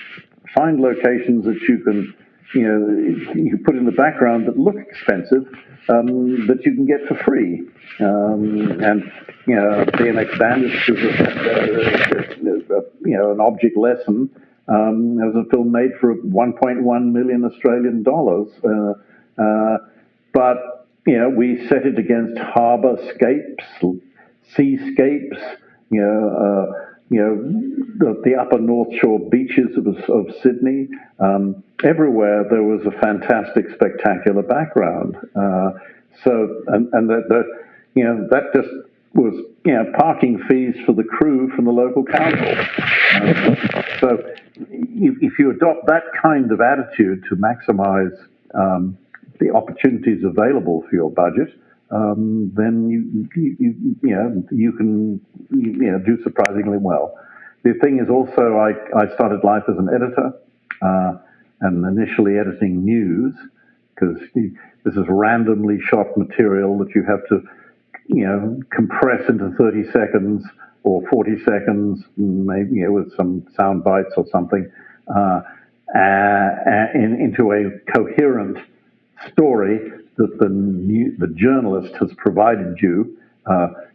[SPEAKER 5] find locations that you can, you put in the background that look expensive, that you can get for free. And BMX Bandits is an object lesson. As a film made for 1.1 million Australian dollars, but we set it against harborscapes, seascapes, the upper North Shore beaches of Sydney. Everywhere there was a fantastic, spectacular background. That just was parking fees for the crew from the local council. So if you adopt that kind of attitude to maximize the opportunities available for your budget, then you can do surprisingly well. The thing is also, I started life as an editor, and initially editing news, because this is randomly shot material that you have to compress into 30 seconds or 40 seconds, maybe with some sound bites or something, into a coherent story that the journalist has provided you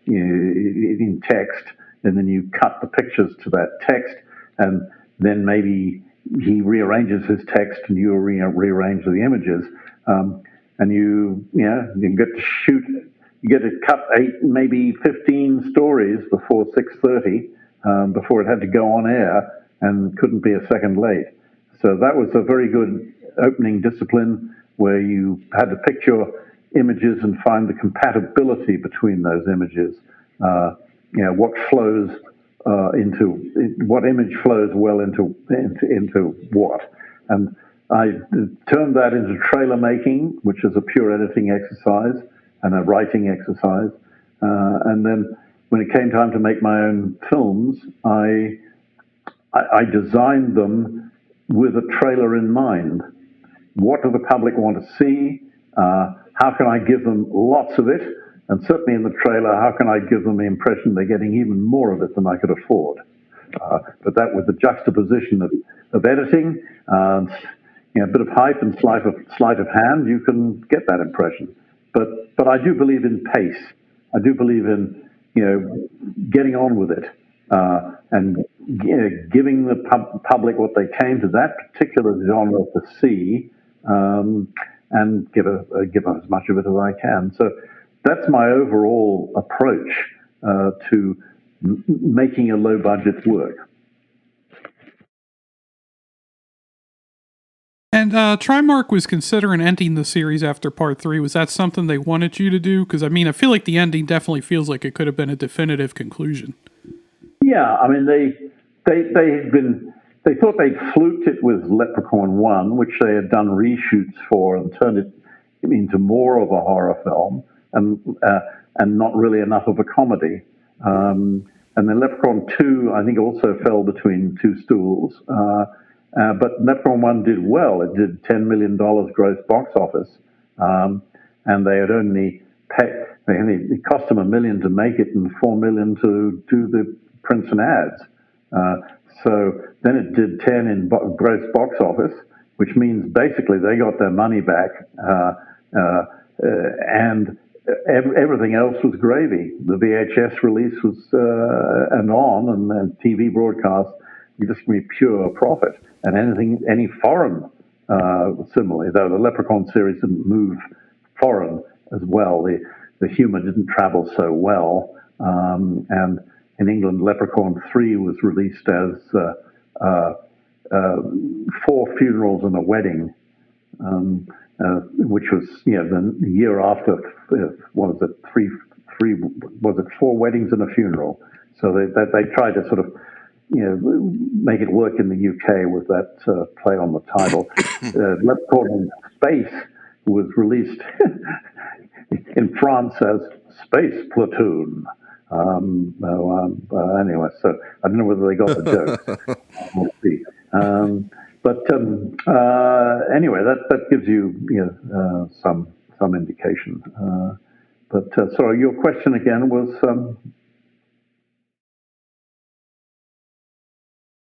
[SPEAKER 5] in text, and then you cut the pictures to that text, and then maybe he rearranges his text and you rearrange the images, and you get to shoot. You get to cut 8, maybe 15 stories before 6:30, before it had to go on air, and couldn't be a second late. So that was a very good opening discipline, where you had to picture images and find the compatibility between those images. What flows what image flows well into what, and I turned that into trailer making, which is a pure editing exercise and a writing exercise. And then when it came time to make my own films, I designed them with a trailer in mind. What do the public want to see? How can I give them lots of it? And certainly in the trailer, how can I give them the impression they're getting even more of it than I could afford? But that with the juxtaposition of editing, a bit of hype and sleight of hand, you can get that impression. But I do believe in pace. I do believe in getting on with it, and giving the public what they came to that particular genre to see, and give as much of it as I can. So that's my overall approach to making a low budget work.
[SPEAKER 2] And Trimark was considering ending the series after part 3. Was that something they wanted you to do? Because I feel like the ending definitely feels like it could have been a definitive conclusion.
[SPEAKER 5] Yeah, they thought they'd fluked it with Leprechaun 1, which they had done reshoots for and turned it into more of a horror film, and not really enough of a comedy. And then Leprechaun 2, I think, also fell between two stools. But Leprechaun 1 did well. It did $10 million gross box office. And they had only it cost them $1 million to make it and $4 million to do the prints and ads. So then it did 10 in gross box office, which means basically they got their money back, and everything else was gravy. The VHS release was and TV broadcast, just be pure profit. And any foreign, similarly, though the Leprechaun series didn't move foreign as well. The humor didn't travel so well, and in England, Leprechaun 3 was released as 4 funerals and a wedding, which was the year after. What was it? Three? Was it 4 weddings and a funeral? So they tried to sort of make it work in the UK with that play on the title. Leprechaun in Space was released in France as Space Platoon. Anyway, so I don't know whether they got the joke. We'll see. Anyway, that gives you some indication. Sorry, your question again was.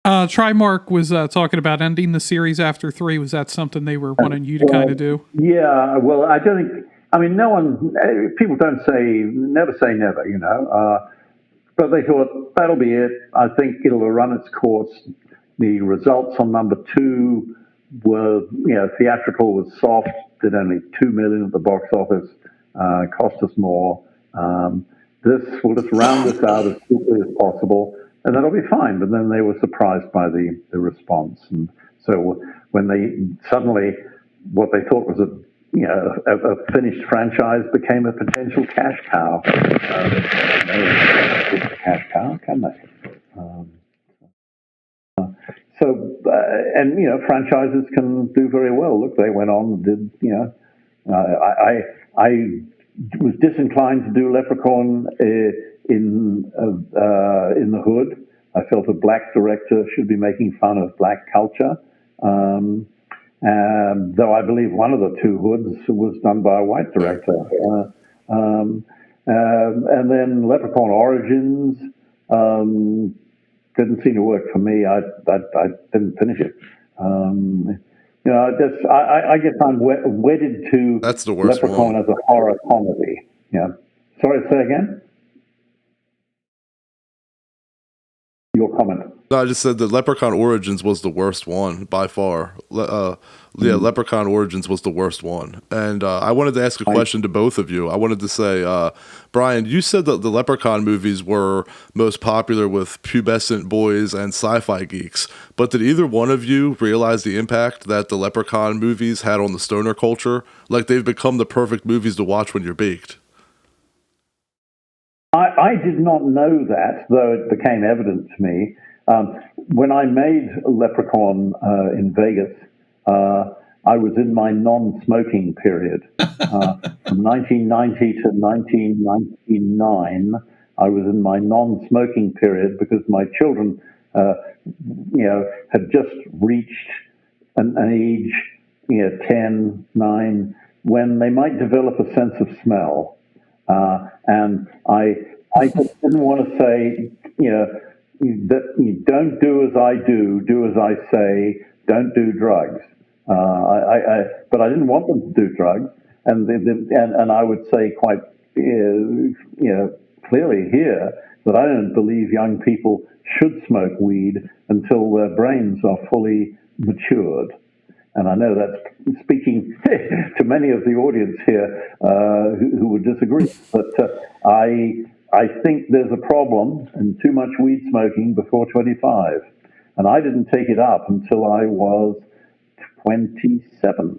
[SPEAKER 2] Trimark was talking about ending the series after 3. Was that something they were wanting you to kind of do?
[SPEAKER 5] Yeah, well, I don't think. I mean, no one. People don't never say never, but they thought that'll be it. I think it'll run its course. The results on number 2 were, theatrical was soft. Did only $2 million at the box office. Cost us more. We'll just round this out as quickly as possible. And that'll be fine. But then they were surprised by the response. And so when they suddenly, what they thought was a finished franchise became a potential cash cow. Cash cow, can they? Franchises can do very well. Look, they went on and did, I was disinclined to do Leprechaun in the Hood. I felt a black director should be making fun of black culture. Though I believe one of the 2 Hoods was done by a white director. And then Leprechaun Origins didn't seem to work for me. I didn't finish it. I guess I'm wedded to
[SPEAKER 1] That's the worst
[SPEAKER 5] Leprechaun
[SPEAKER 1] one.
[SPEAKER 5] as a horror comedy. Yeah. Sorry, say again? Your comment.
[SPEAKER 1] No, I just said that Leprechaun Origins was the worst one by far. Leprechaun Origins was the worst one. And I wanted to ask a question to both of you. I wanted to say, Brian, you said that the Leprechaun movies were most popular with pubescent boys and sci-fi geeks. But did either one of you realize the impact that the Leprechaun movies had on the stoner culture? Like, they've become the perfect movies to watch when you're baked.
[SPEAKER 5] I did not know that, though it became evident to me. When I made Leprechaun in Vegas, I was in my non-smoking period. From 1990 to 1999, I was in my non-smoking period because my children, had just reached an age, 10, 9, when they might develop a sense of smell. And I just didn't want to say, that you don't do as I do as I say, don't do drugs. But I didn't want them to do drugs, and I would say quite, clearly here that I don't believe young people should smoke weed until their brains are fully matured. And I know that's speaking to many of the audience here who would disagree. But I think there's a problem in too much weed smoking before 25. And I didn't take it up until I was 27.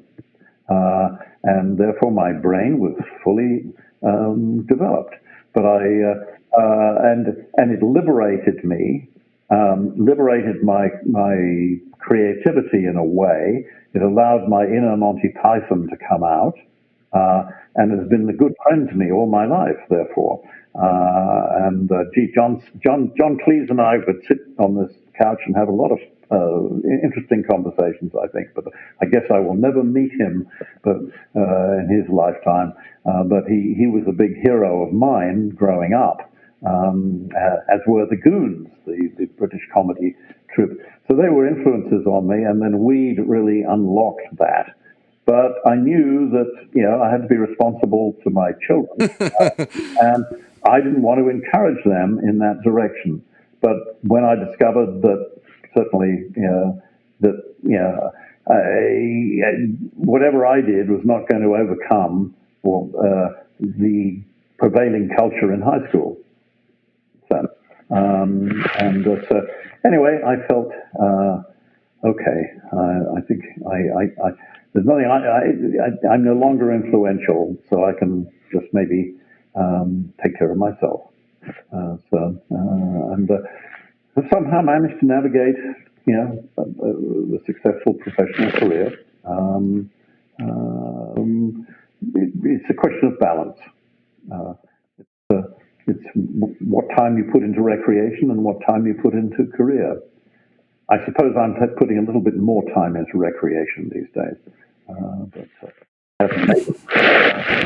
[SPEAKER 5] And therefore my brain was fully developed. But and it liberated me, liberated my creativity in a way. It allowed my inner Monty Python to come out, and has been a good friend to me all my life, therefore. John Cleese and I would sit on this couch and have a lot of interesting conversations, I think. But I guess I will never meet him in his lifetime. But he was a big hero of mine growing up, as were the Goons, the British comedy troupe. So they were influences on me, and then weed really unlocked that. But I knew that, I had to be responsible to my children, and I didn't want to encourage them in that direction. But when I discovered that certainly, whatever I did was not going to overcome or the prevailing culture in high school. So, so anyway, I felt okay. I think there's nothing. I'm no longer influential, so I can just maybe take care of myself. And somehow managed to navigate, a successful professional career. It's a question of balance. It's what time you put into recreation and what time you put into career. I suppose I'm putting a little bit more time into recreation these days.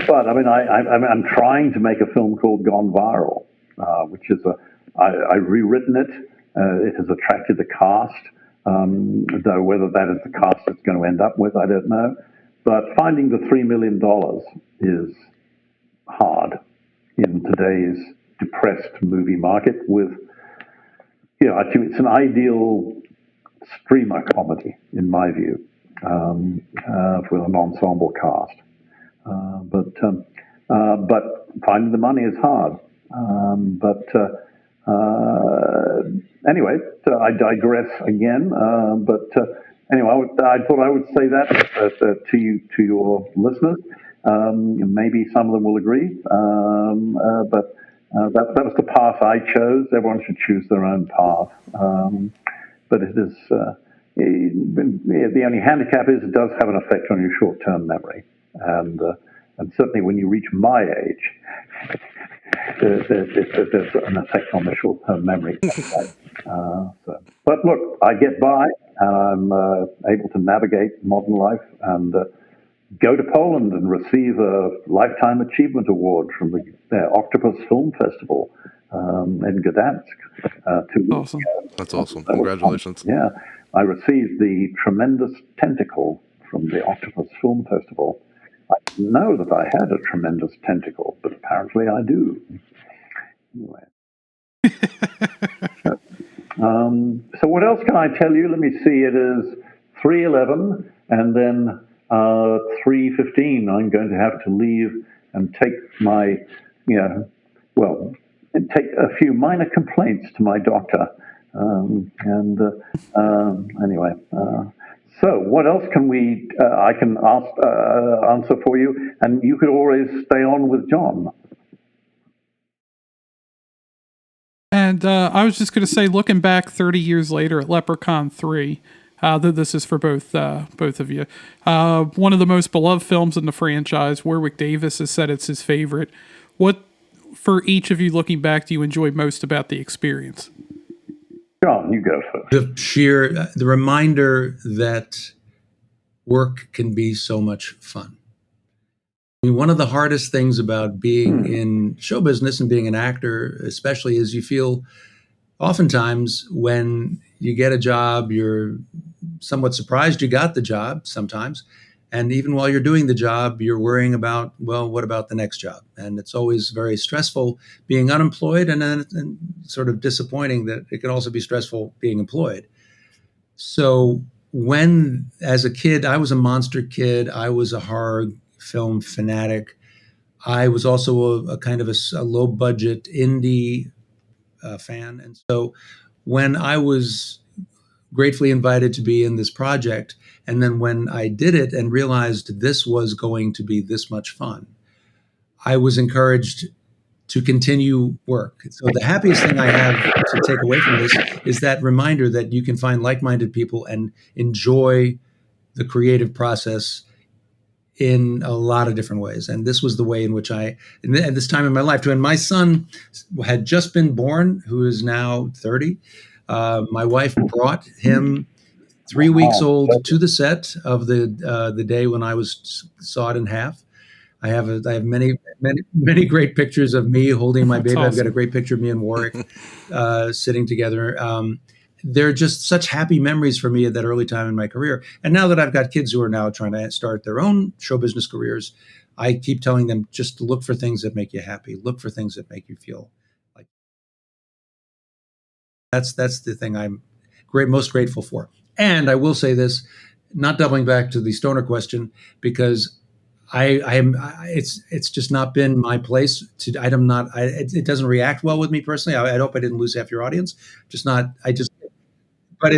[SPEAKER 5] But I mean, I'm trying to make a film called Gone Viral, which is I've rewritten it. It has attracted the cast, though whether that is the cast it's going to end up with, I don't know. But finding the $3 million is hard in today's depressed movie market. I think it's an ideal streamer comedy, in my view, with an ensemble cast. But finding the money is hard. Anyway, I digress again. Anyway, I thought I would say that to your listeners. Maybe some of them will agree. But that was the path I chose. Everyone should choose their own path. But it is the only handicap is it does have an effect on your short-term memory, and certainly when you reach my age, there's an effect on the short-term memory. But look, I get by. I'm able to navigate modern life and go to Poland and receive a Lifetime Achievement Award from the Octopus Film Festival in Gdansk.
[SPEAKER 2] Awesome.
[SPEAKER 1] That's awesome. Congratulations.
[SPEAKER 5] Yeah, I received the Tremendous Tentacle from the Octopus Film Festival. I didn't know that I had a tremendous tentacle, but apparently I do. Anyway. So what else can I tell you? Let me see. It is 3:11, and then 3:15. I'm going to have to leave and take my, take a few minor complaints to my doctor. Anyway. So what else can I can answer for you, and you could always stay on with John.
[SPEAKER 2] And I was just going to say, looking back 30 years later at Leprechaun 3, this is for both of you. One of the most beloved films in the franchise. Warwick Davis has said it's his favorite. What, for each of you looking back, do you enjoy most about the experience?
[SPEAKER 5] John, you go first.
[SPEAKER 6] The reminder that work can be so much fun. I mean, one of the hardest things about being in show business and being an actor, especially, is you feel oftentimes when you get a job, you're somewhat surprised you got the job sometimes. And even while you're doing the job, you're worrying about, well, what about the next job? And it's always very stressful being unemployed, and sort of disappointing that it can also be stressful being employed. So when, as a kid, I was a monster kid, I was a horror film fanatic. I was also a kind of a low budget indie fan. And so when I was gratefully invited to be in this project, and then when I did it and realized this was going to be this much fun, I was encouraged to continue work. So the happiest thing I have to take away from this is that reminder that you can find like-minded people and enjoy the creative process in a lot of different ways. And this was the way in which at this time in my life, when my son had just been born, who is now 30, my wife brought him 3 weeks old to the set of the day when I was sawed in half. I have many great pictures of me holding my baby. Awesome. I've got a great picture of me and Warwick sitting together. They're just such happy memories for me at that early time in my career. And now that I've got kids who are now trying to start their own show business careers, I keep telling them, just look for things that make you happy. Look for things that make you feel like. That's the thing I'm most grateful for. And I will say this, not doubling back to the stoner question, because It's just not been my place to. It doesn't react well with me personally. I hope I didn't lose half your audience. Just not. But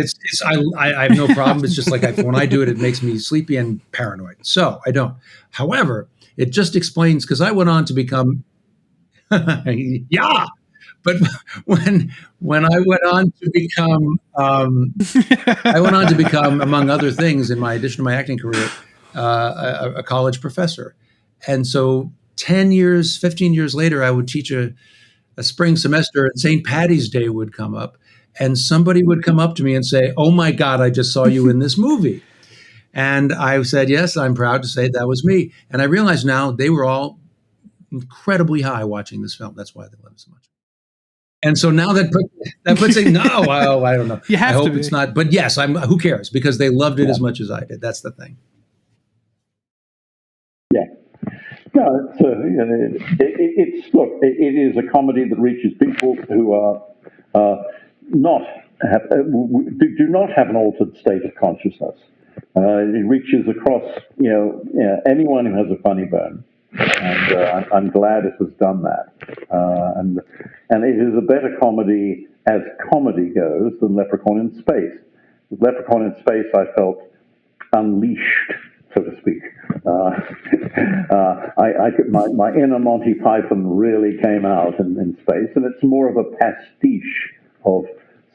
[SPEAKER 6] I have no problem. It's just like when I do it, it makes me sleepy and paranoid. So I don't. However, it just explains because I went on to become, yeah. But when I went on to become, among other things, in my addition to my acting career, a college professor, and so 10 years, 15 years later, I would teach a spring semester, and St. Patty's Day would come up. And somebody would come up to me and say, "Oh my God, I just saw you in this movie." And I said, "Yes, I'm proud to say that was me." And I realize now they were all incredibly high watching this film. That's why they love it so much. And so now that puts it, no, well, I don't know.
[SPEAKER 2] You have
[SPEAKER 6] I hope
[SPEAKER 2] to
[SPEAKER 6] it's not. But yes, who cares? Because they loved it as much as I did. That's the thing.
[SPEAKER 5] Yeah. No, it is a comedy that reaches people who are do not have an altered state of consciousness. It reaches across, anyone who has a funny bone, and I'm glad it has done that. And it is a better comedy as comedy goes than Leprechaun in Space. With Leprechaun in Space, I felt unleashed, so to speak. My inner Monty Python really came out in Space, and it's more of a pastiche of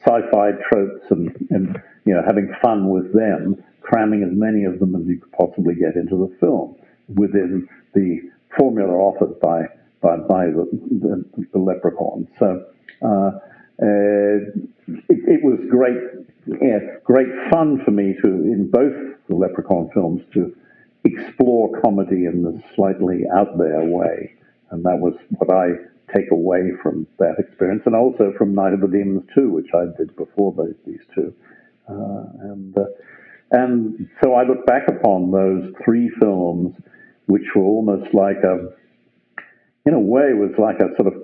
[SPEAKER 5] sci-fi tropes and having fun with them, cramming as many of them as you could possibly get into the film within the formula offered by the Leprechaun. So it was great fun for me to, in both the Leprechaun films, to explore comedy in this slightly out there way, and that was what I take away from that experience, and also from Night of the Demons 2, which I did before these two. And so I look back upon those three films, which were almost like in a way, was like a sort of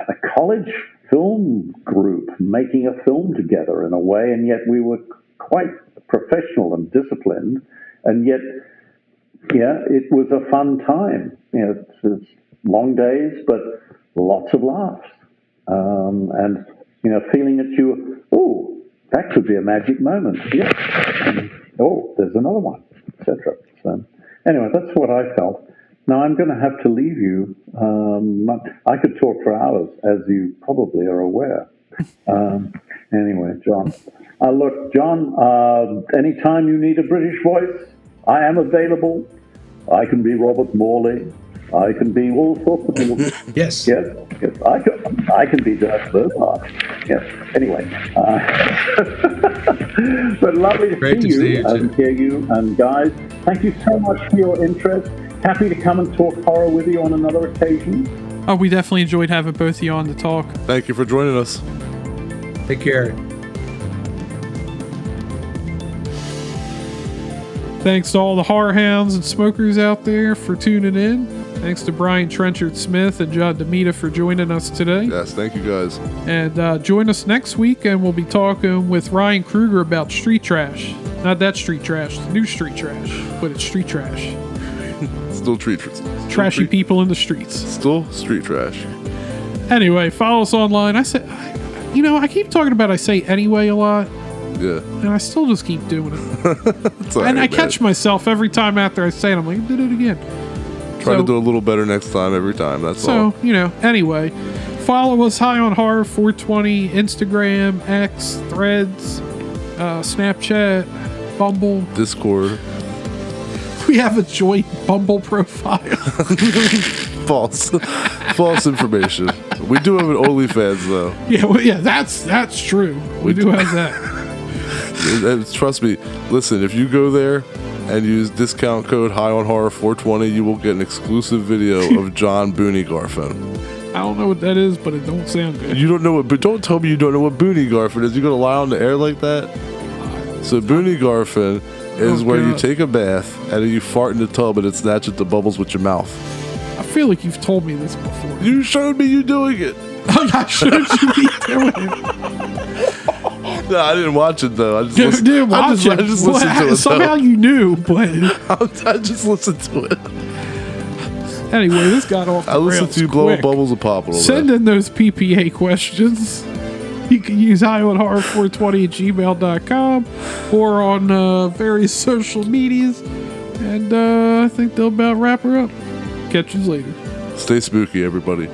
[SPEAKER 5] a college film group making a film together in a way, and yet we were quite professional and disciplined, and yet, it was a fun time. It's long days, but lots of laughs, and feeling that that could be a magic moment. Yeah. There's another one, etc. So anyway, that's what I felt. Now I'm going to have to leave you. I could talk for hours, as you probably are aware. Anyway, John. Look, John, anytime you need a British voice, I am available. I can be Robert Morley. I can be all sorts of people.
[SPEAKER 6] Yes.
[SPEAKER 5] Yes. I can be Dirk Burkhart. Yes. Anyway. But lovely to see you and hear you. And guys, thank you so much for your interest. Happy to come and talk horror with you on another occasion.
[SPEAKER 2] Oh, we definitely enjoyed having both of you on to talk.
[SPEAKER 1] Thank you for joining us.
[SPEAKER 6] Take care.
[SPEAKER 2] Thanks to all the horror hounds and smokers out there for tuning in. Thanks to Brian Trenchard-Smith and John DeMita for joining us today.
[SPEAKER 1] Yes, thank you guys.
[SPEAKER 2] And join us next week, and we'll be talking with Ryan Kruger about street trash. Not that street trash, the new street trash, but it's street trash.
[SPEAKER 1] Still
[SPEAKER 2] Trashy people in the streets.
[SPEAKER 1] Still street trash.
[SPEAKER 2] Anyway, follow us online. I keep talking about I say anyway a lot.
[SPEAKER 1] Yeah.
[SPEAKER 2] And I still just keep doing it.
[SPEAKER 1] And
[SPEAKER 2] I catch myself every time after I say it. I'm like, I did it again.
[SPEAKER 1] Try to do a little better next time every time. That's all.
[SPEAKER 2] So, anyway, follow us High on Horror 420, Instagram, X, Threads, Snapchat, Bumble,
[SPEAKER 1] Discord.
[SPEAKER 2] We have a joint Bumble profile.
[SPEAKER 1] False information. We do have an OnlyFans though.
[SPEAKER 2] Yeah, that's true. We do have that.
[SPEAKER 1] Trust me. Listen, if you go there and use discount code High on Horror 420, you will get an exclusive video of John Booney Garfin.
[SPEAKER 2] I don't know what that is, but it don't sound good.
[SPEAKER 1] You don't know but don't tell me you don't know what Booney Garfin is. You're gonna lie on the air like that? So Booney Garfin is where you take a bath and then you fart in the tub and it snatches the bubbles with your mouth.
[SPEAKER 2] I feel like you've told me this before.
[SPEAKER 1] You showed me you doing it.
[SPEAKER 2] I showed you me doing it.
[SPEAKER 1] No, I didn't watch it though. I just
[SPEAKER 2] You
[SPEAKER 1] listened,
[SPEAKER 2] didn't watch
[SPEAKER 1] I
[SPEAKER 2] it.
[SPEAKER 1] just listened to it.
[SPEAKER 2] Somehow
[SPEAKER 1] Though.
[SPEAKER 2] you knew, but
[SPEAKER 1] I just listened to it.
[SPEAKER 2] anyway, this got off the
[SPEAKER 1] I listened
[SPEAKER 2] rails
[SPEAKER 1] to you blow
[SPEAKER 2] quick.
[SPEAKER 1] up bubbles and pop a little
[SPEAKER 2] Send
[SPEAKER 1] bit.
[SPEAKER 2] in those PPA questions. You can use HighlandHorror420@gmail.com or on various social medias. And I think they'll about wrap her up. Catch you later.
[SPEAKER 1] Stay spooky, everybody.